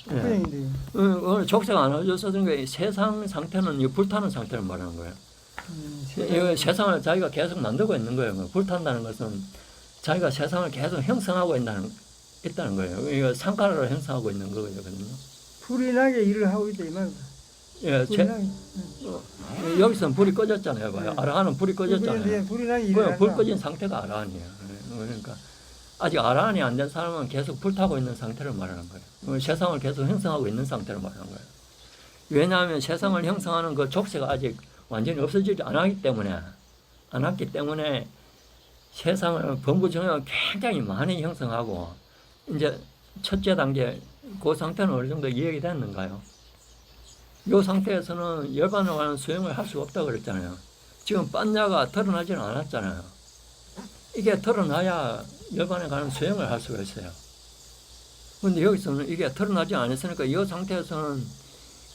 없어요. 족쇄가 안 없어졌으니까 세상 상태는 이 불타는 상태를 말하는 거예요. 이 세상을 자기가 계속 만들고 있는 거예요. 불탄다는 것은 자기가 세상을 계속 형성하고 있다는 거예요. 이거 상가를 형성하고 있는 거거든요. 불이 나게 일을 하고 있다 이 말이야. 예, 여기서는 불이 꺼졌잖아요. 봐요. 아라한은 불이 꺼졌잖아요. 불이 나게 일을 불 꺼진 상태가 아라한이에요. 그러니까 아직 아라한이 안 된 사람은 계속 불타고 있는 상태를 말하는 거예요. 세상을 계속 형성하고 있는 상태를 말하는 거예요. 왜냐하면 세상을 형성하는 그 족쇄가 아직 완전히 없어지지 않았기 때문에 세상을 범부정을 굉장히 많이 형성하고 이제 첫째 단계 그 상태는 어느 정도 이해가 됐는가요? 이 상태에서는 열반에 관한 수행을 할 수가 없다고 그랬잖아요. 지금 빤야가 드러나지는 않았잖아요. 이게 드러나야 열반에 관한 수행을 할 수가 있어요. 그런데 여기서는 이게 드러나지 않았으니까 이 상태에서는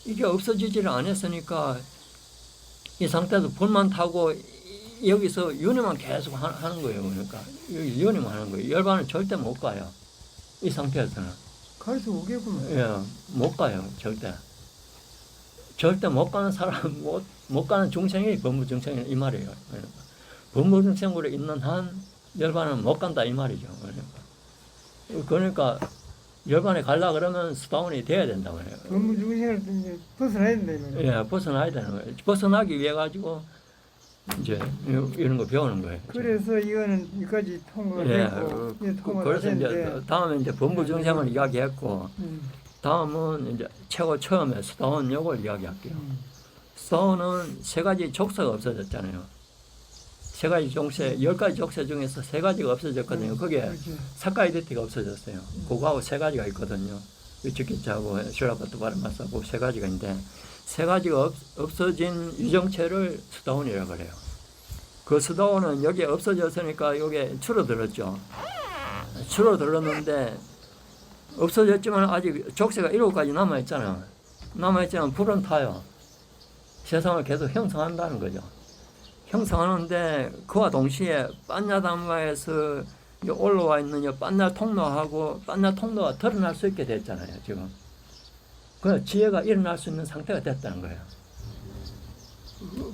이게 없어지지를 않았으니까 이 상태에서 불만 타고 여기서 윤회만 계속 하는 거예요. 그러니까 여기 윤회만 하는 거예요. 열반은 절대 못 가요. 이 상태에서는. 갈 수 없겠구만. 예, 못 가요. 절대. 절대 못 가는 사람, 못 가는 중생이 범부중생이 이 말이에요. 그러니까. 범부중생으로 있는 한 열반은 못 간다 이 말이죠. 그러니까 열반에 가려고 그러면 스타운이 돼야 된다 말이에요. 범부중생을 이제 벗어나야 된다 이 말이야. 예, 벗어나야 되는 거예요. 벗어나기 위해 가지고 이제 이런 거 배우는 거예요. 그래서 이거는 여기까지 통과가 됐고 그래서 이제 다음에 이제 범부중생을 이야기했고 다음은 이제 최고 처음에 스타운 요걸 이야기할게요. 스타운은 세 가지 족쇄가 없어졌잖아요. 세 가지 족쇄, 10가지 족쇄 중에서 세 가지가 없어졌거든요. 거기에 사카이디티가 없어졌어요. 그거하고 세 가지가 있거든요. 위치기차하고 슈라파트 바르마사하고 세 가지가 있는데 세 가지가 없어진 유정체를 스다운이라고 그래요. 그 스다운은 여기에 없어졌으니까 여기에 줄어들었죠. 줄어들었는데 없어졌지만 아직 족쇄가 7가지 남아있잖아요. 남아있지만 불은 타요. 세상을 계속 형성한다는 거죠. 형성하는데 그와 동시에 빤야담마에서 올라와 있는 빤야 통로하고 빤야 통로가 드러날 수 있게 됐잖아요. 지금. 그 지혜가 일어날 수 있는 상태가 됐다는 거예요.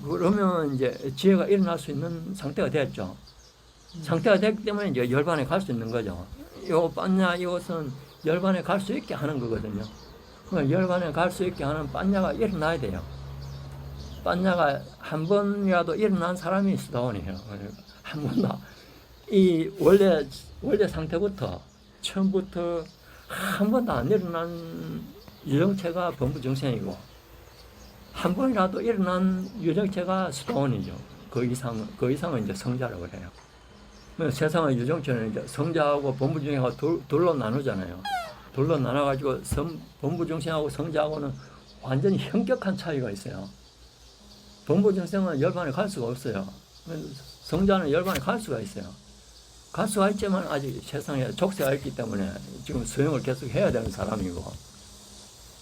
그러면 이제 지혜가 일어날 수 있는 상태가 됐죠. 상태가 됐기 때문에 이제 열반에 갈 수 있는 거죠. 요 빤야 이것은 열반에 갈 수 있게 하는 거거든요. 그 열반에 갈 수 있게 하는 반야가 일어나야 돼요. 반야가 한 번이라도 일어난 사람이 수다원이에요. 그러니까 한 번도 이 원래 상태부터 처음부터 한 번도 안 일어난 유정체가 범부정생이고 한 번이라도 일어난 유정체가 수다원이죠. 그 이상은 이제 성자라고 해요. 세상의 유정체는 이제 성자하고 범부정생하고 둘로 나누잖아요. 둘로 나눠가지고 범부정생하고 성자하고는 완전히 현격한 차이가 있어요. 범부정생은 열반에 갈 수가 없어요. 성자는 열반에 갈 수가 있어요. 갈 수가 있지만 아직 세상에 족쇄가 있기 때문에 지금 수행을 계속 해야 되는 사람이고.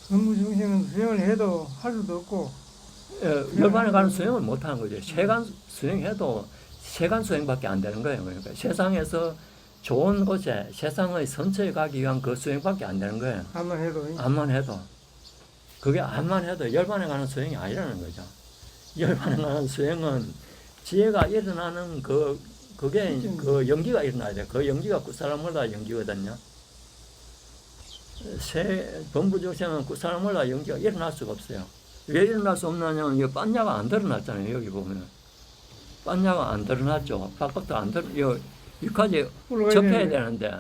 법무정생은 수행을 해도 할 수도 없고. 열반에 가는 수행을 못 하는 거죠. 세간 수행해도 세간 수행밖에 안 되는 거예요. 그러니까 세상에서 좋은 곳에 세상의 선처에 가기 위한 그 수행밖에 안 되는 거예요. 암만 해도. 암만 해도. 그게 암만 해도 열반에 가는 수행이 아니라는 거죠. 열반에 가는 수행은 지혜가 일어나는 그게 그 연기가 일어나야 돼. 그 연기가 굿사람몰라 연기거든요. 범부정생은 굿사람몰라 연기가 일어날 수가 없어요. 왜 일어날 수 없느냐면 이 빤야가 안 드러났잖아요. 여기 보면 빤야가 안 드러났죠. 바깥도 안 여기까지 접해야 되는데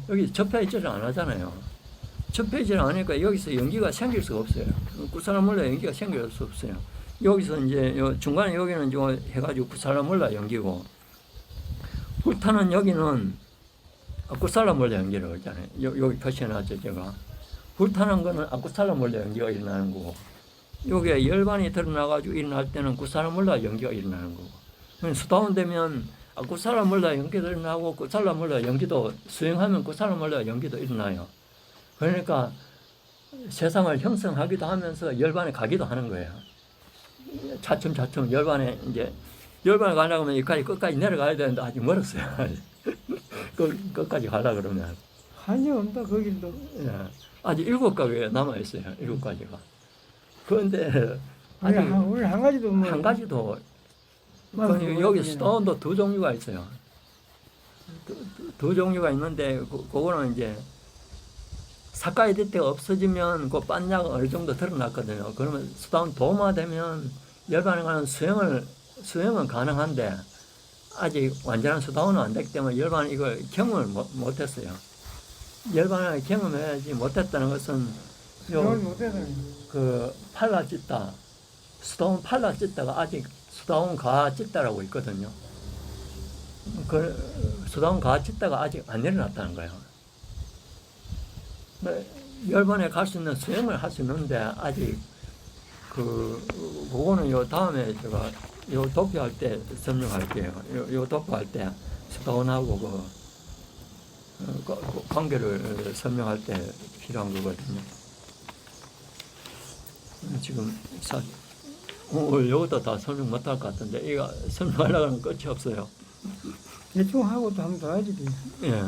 여기 접해지를 안 하잖아요. 접해지를 안 하니까 여기서 연기가 생길 수가 없어요. 굿사람몰라 연기가 생길 수 없어요. 여기서 이제 중간에 여기는 좀 해가지고 굿사람몰라 연기고 불타는 여기는 아쿠살라몰라 연기라고 했잖아요. 여기 표시해놨죠, 제가. 불타는 거는 아쿠살라몰라 연기가 일어나는 거고, 여기에 열반이 드러나가지고 일어날 때는 구살라몰라 연기가 일어나는 거고. 수다운 되면 아쿠살라몰라 연기도 일어나고, 구살라몰라 연기도 수행하면 구살라몰라 연기도 일어나요. 그러니까 세상을 형성하기도 하면서 열반에 가기도 하는 거예요. 차츰 열반에 가려고 하면 여기까지 끝까지 내려가야 되는데 아직 멀었어요. 끝까지 가려고 그러면. 한이 없다, 그 길도. 예. 아직 7가지가 남아있어요. 7가지가. 그런데 아직 우리 한 가지도 뭐. 한 가지도 여기 스톤도 2종류가 있어요. 두 종류가 있는데 그거는 이제 사카이 디테가 없어지면 그 빤야가 어느 정도 드러났거든요. 그러면 스톤 도마되면 열반에 가는 수행은 가능한데 아직 완전한 수다원은 안 됐기 때문에 열반 이걸 경험을 못했어요. 열반을 경험해야지 못했다는 것은 그 팔라짓다 수다원 팔라짓다가 아직 수다원 가짓다라고 있거든요. 그 수다원 가짓다가 아직 안 일어났다는 거예요. 열반에 갈 수 있는 수행을 할 수 있는데 아직 그거는 요 다음에 제가 요 도표할 때 설명할게요. 요 도표할 때 수다원하고 그 관계를 설명할 때 필요한 거거든요. 지금 오늘 요것도 다 설명 못할 것 같은데 이거 설명하려고 하면 끝이 없어요. 대충 하고 또 한번 더 하지. 예.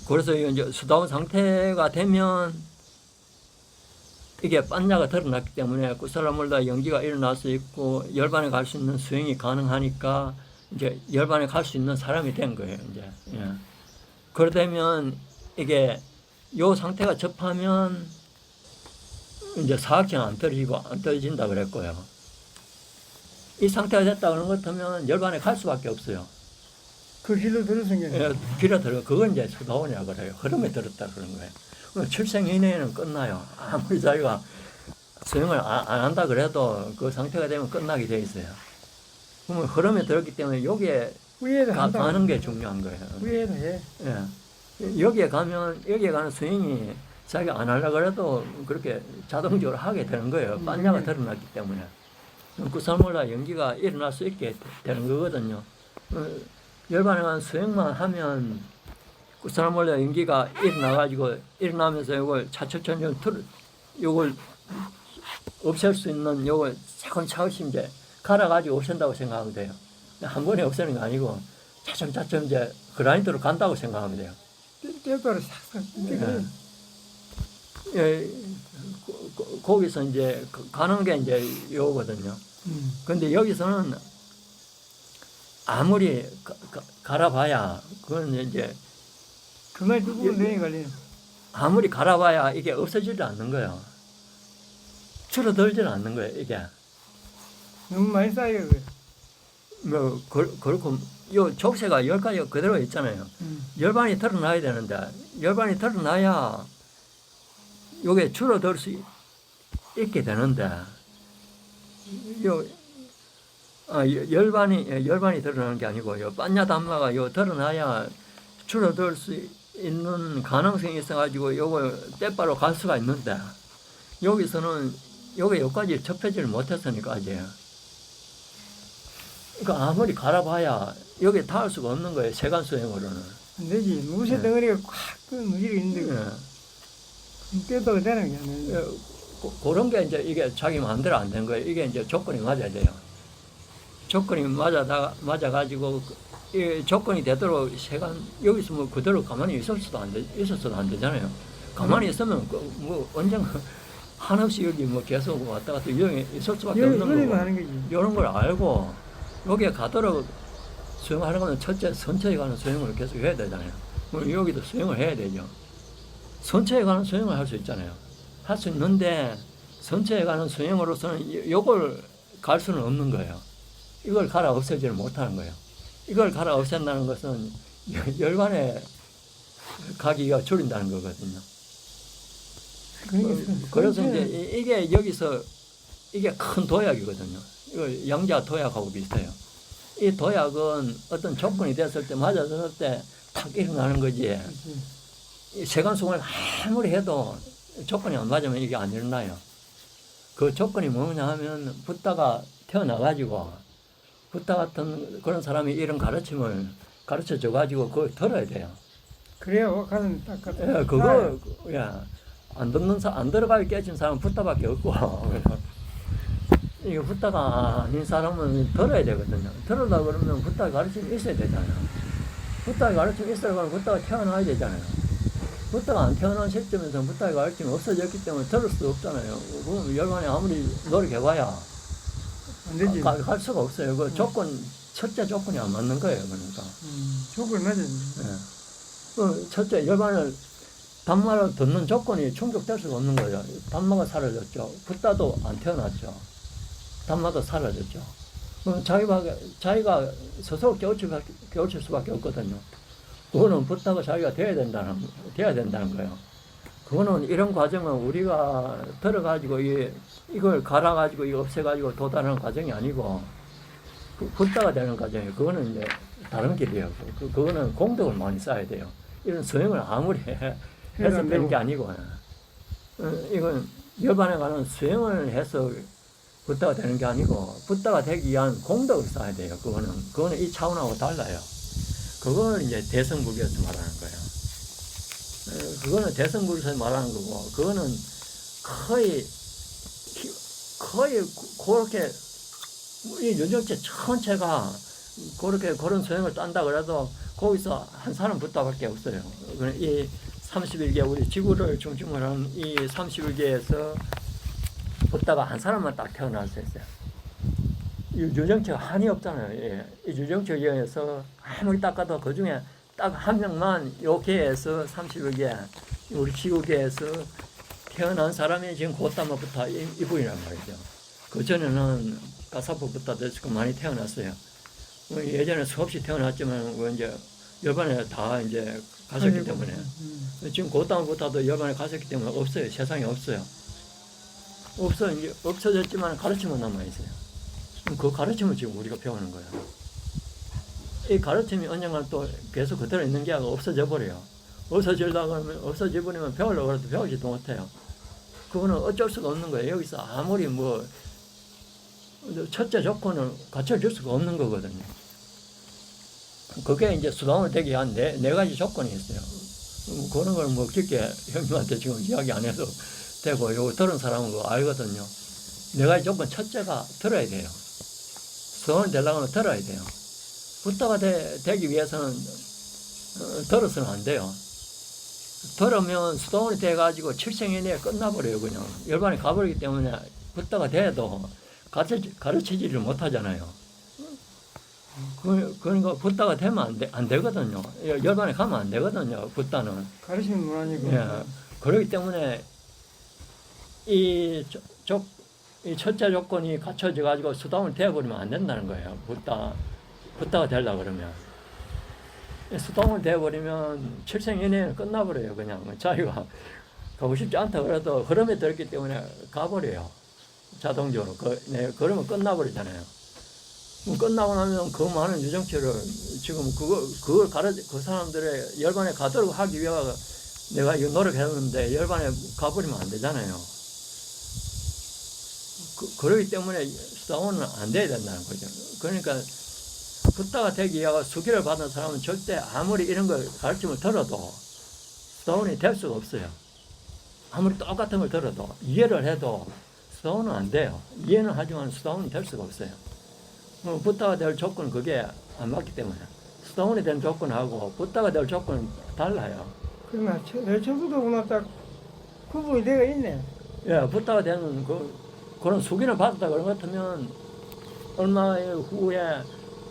그래서 이제 수다원 상태가 되면 이게 빤야가 드러났기 때문에 구살라몰라 연기가 일어날 수 있고 열반에 갈 수 있는 수행이 가능하니까 이제 열반에 갈 수 있는 사람이 된 거예요. 이제 예. 그러다면 이게 요 상태가 접하면 이제 사학경 안 떨어진다 그랬고요. 이 상태가 됐다 그런 것 같으면 열반에 갈 수밖에 없어요. 그 길로 들어선 게. 예, 길에 들어 그건 이제 수다원이라고 그래요. 흐름에 들었다 그런 거예요. 출생 이내에는 끝나요. 아무리 자기가 수행을 안 한다 그래도 그 상태가 되면 끝나게 돼 있어요. 그러면 흐름에 들었기 때문에 여기에 가는 게 중요한 거예요. 위에도 해. 예. 여기에 가는 수행이 자기가 안 하려고 그래도 그렇게 자동적으로 하게 되는 거예요. 빤야가 드러났기 때문에. 구살몰라 연기가 일어날 수 있게 되는 거거든요. 열반에 가는 수행만 하면 구살몰라 연기가 일어나면서 이걸 차츰 요걸 없앨 수 있는 요걸 차근차근 이제 갈아가지고 없앤다고 생각하면 돼요. 한 번에 없애는 게 아니고 차츰 이제 그라인더로 간다고 생각하면 돼요. 떼가루 싹싹. 예, 거기서 이제 가는 게 이제 요거든요. 근데 여기서는 아무리 갈아봐야 그건 이제 그말 두고 내에 걸리는. 아무리 갈아봐야 이게 없어지지 않는 거예요. 줄어들지는 않는 거예요, 이게. 너무 많이 쌓여 그래. 뭐, 그렇고, 요 족쇄가 10가지가 그대로 있잖아요. 열반이 드러나야 되는데, 열반이 드러나야 요게 줄어들 수 있게 되는데, 열반이 드러나는 게 아니고, 요 반야담마가 요 드러나야 줄어들 수 있는 가능성이 있어가지고, 요거 때바로 갈 수가 있는데, 여기서는 요게 여기까지 접혀지를 못했으니까, 아직. 그러니까 아무리 갈아봐야 여기에 닿을 수가 없는 거예요, 세간 수행으로는. 안 되지. 무쇠 네. 덩어리가 콱 무지가 있는데 예. 떼도 되는 게 아니에요. 그런 게 이제 이게 자기 마음대로 안 된 거예요. 이게 이제 조건이 맞아야 돼요. 조건이 맞아가지고, 이 조건이 되도록 세간, 여기서 뭐 그대로 가만히 있었어도 안 되잖아요. 가만히 있으면, 뭐, 언젠가, 한없이 여기 뭐 계속 왔다 갔다 유형이 있을 수밖에 없는 여기만 거고. 하는 거지. 이런 걸 알고, 여기에 가도록 수행하는 거는 첫째, 선처에 가는 수행을 계속 해야 되잖아요. 그럼 여기도 수행을 해야 되죠. 선처에 가는 수행을 할 수 있잖아요. 할 수 있는데, 선처에 가는 수행으로서는 요걸 갈 수는 없는 거예요. 이걸 갈아 없애지를 못하는 거예요. 이걸 갈아 없앤다는 것은 열반에 가기가 줄인다는 거거든요. 그래서 이제 이게 여기서 이게 큰 도약이거든요. 이거 양자 도약하고 비슷해요. 이 도약은 어떤 조건이 됐을 때, 맞아졌을 때 탁 일어나는 거지. 이 세간수행을 아무리 해도 조건이 안 맞으면 이게 안 일어나요. 그 조건이 뭐냐 하면 붓다가 태어나가지고 붓다 같은 그런 사람이 이런 가르침을 가르쳐 줘가지고 그걸 들어야 돼요. 그래요. 가슴 딱 갖다. 예, 그거, 안 들어가게 깨진 사람은 붓다밖에 없고. 이게 붓다가 아닌 사람은 들어야 되거든요. 들으다 그러면 붓다 가르침이 있어야 되잖아요. 붓다 가르침이 있으려면 붓다가 태어나야 되잖아요. 붓다가 안 태어난 시점에서 붓다 가르침이 없어졌기 때문에 들을 수도 없잖아요. 그럼 열반에 아무리 노력해봐야 안 되지. 갈 수가 없어요. 그 첫째 조건이 안 맞는 거예요. 그러니까. 조건이 맞아. 첫째, 열반을 단마를 듣는 조건이 충족될 수가 없는 거예요. 단마가 사라졌죠. 붓다도 안 태어났죠. 단마도 사라졌죠. 그럼 자기가 스스로 깨우칠 수밖에 없거든요. 그거는 붓다가 자기가 돼야 된다는 거예요. 그거는 이런 과정은 우리가 들어가지고 이걸 갈아가지고 이거 없애가지고 도달하는 과정이 아니고 붓다가 되는 과정이에요. 그거는 이제 다른 길이에요. 그거는 공덕을 많이 쌓아야 돼요. 이런 수행을 아무리 해서 되는 게 아니고, 이건 열반에 가는 수행을 해서 붓다가 되는 게 아니고, 붓다가 되기 위한 공덕을 쌓아야 돼요. 그거는 이 차원하고 달라요. 그거는 이제 대성불교에서 말하는 거예요. 그거는 대성불교에서 말하는 거고, 그거는 거의 그렇게, 이 윤정체 전체가 그렇게 그런 수행을 딴다 그래도 거기서 한 사람 붓다밖에 없어요. 이 31개, 우리 지구를 중심으로 하는 이 31개에서 붓다가 한 사람만 딱 태어날 수 있어요. 이 유정체가 한이 없잖아요. 이 유정체 중에서 아무리 닦아도 그 중에 딱 한 명만 요 개에서 31개, 우리 지구계에서 태어난 사람이 지금 곧다마 붓다 이분이란 말이죠. 그 전에는 가사포 붓다 됐고 많이 태어났어요. 예전에 수없이 태어났지만 이제 열반에 다 이제 가셨기 때문에 지금 곧다마부터도 열반에 가셨기 때문에 없어요. 세상에 없어요. 이제 없어졌지만 가르침은 남아 있어요. 그 가르침을 지금 우리가 배우는 거예요. 이 가르침이 언젠가 또 계속 그대로 있는 게 아니라 없어져 버려요. 없어져 버리면 배우려고 해도 배우지도 못해요. 그거는 어쩔 수가 없는 거예요. 여기서 아무리 뭐 첫째 조건을 갖춰줄 수가 없는 거거든요. 그게 이제 수당으로 되기 위한 네 가지 조건이 있어요. 그런 걸 뭐 깊게 형님한테 지금 이야기 안 해도 되고, 요거 들은 사람은 그거 알거든요. 네 가지 조건, 첫째가 들어야 돼요. 수당을 되려고 하면 들어야 돼요. 붓다가 되기 위해서는 들어서는 안 돼요. 들으면 수동원이 돼가지고 7생이 내에 끝나버려요. 그냥 열반에 가버리기 때문에 붓다가 돼도 가르치지를 못하잖아요. 그러니까 붓다가 되면 안 되거든요. 열반에 가면 안 되거든요. 붓다는. 가르치는 건 아니고. 예. 그렇기 때문에 이 첫째 조건이 갖춰져 가지고 수동을 되어버리면 안 된다는 거예요. 붓다가 되려고 그러면. 수동을 되어버리면 칠생연애는 끝나버려요. 그냥 자기가 가고 싶지 않다 그래도 흐름에 들었기 때문에 가버려요. 자동적으로. 그러면 끝나버리잖아요. 끝나고 나면 그 많은 유정치를 지금 그걸 그 사람들의 열반에 가도록 하기 위해서 내가 이거 노력했는데 열반에 가버리면 안 되잖아요. 그러기 때문에 수다원은 안 돼야 된다는 거죠. 그러니까 붓다가 되기 위해서 수기를 받은 사람은 절대 아무리 이런 걸 가르침을 들어도 수다원이 될 수가 없어요. 아무리 똑같은 걸 들어도 이해를 해도 수다원은 안 돼요. 이해는 하지만 수다원이 될 수가 없어요. 붓다가 될 조건은 그게 안 맞기 때문에 수다원이 된 조건하고 붓다가 될 조건은 달라요. 그러나 내 처부터 보나 딱 구분이 되어 있네. 예, 붓다가 되는 그런 수기를 받았다 그런 것 같으면 얼마 후에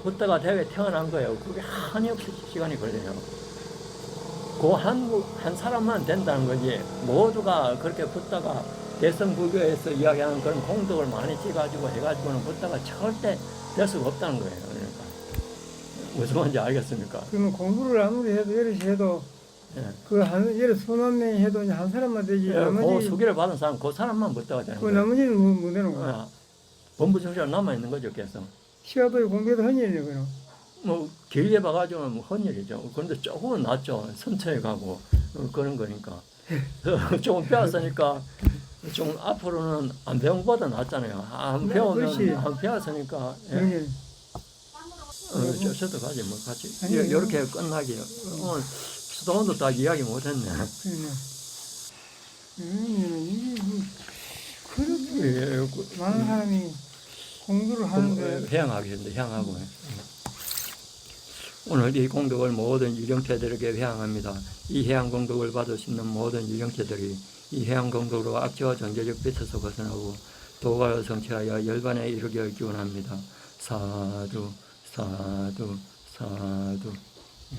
붓다가 되게 태어난 거예요. 그게 한없이 시간이 걸려요. 그 한 사람만 된다는 거지. 모두가 그렇게 붓다가 대성불교에서 이야기하는 그런 공덕을 많이 찌가지고 해가지고는 붓다가 절대 될 수가 없다는 거예요. 그러니까. 무슨 말인지 알겠습니까? 그러면 공부를 아무리 해도 이렇게 해도 예. 예를 수만 명이 해도 이제 한 사람만 되지. 예, 그 나머지 수기를 받은 사람, 그 사람만 붓다가 되는 거예요. 나머지는 못 되는 거야. 본부 정신으로 남아있는 거죠, 계속. 시가도 공부해도 헌일이네 그럼. 뭐 길게 봐가지고 뭐 헌일이죠. 그런데 조금은 낫죠. 천천히 가고 그런 거니까. 조금 배웠으니까 좀 앞으로는 안 배운 것보다 낫잖아요. 안 그렇지. 배우면 안 배웠으니까. 예. 헌일. 저도 가지 뭐 같이 아니요. 이렇게 끝나기요. 오늘 수도원도 딱 이야기 못했네. 그러네. 이게 뭐 그렇게 예, 많은 사람이 공부를 하는데 회양하겠는데 회양하고. 오늘 이 공덕을 모든 유령체들에게 회양합니다. 이 회양 공덕을 받을 수 있는 모든 유령체들이 이 회양 공덕으로 악취와 전제적 빛에서 벗어나고 도가를 성취하여 열반에 이르게 기원합니다. 사두 사두 사두. 예.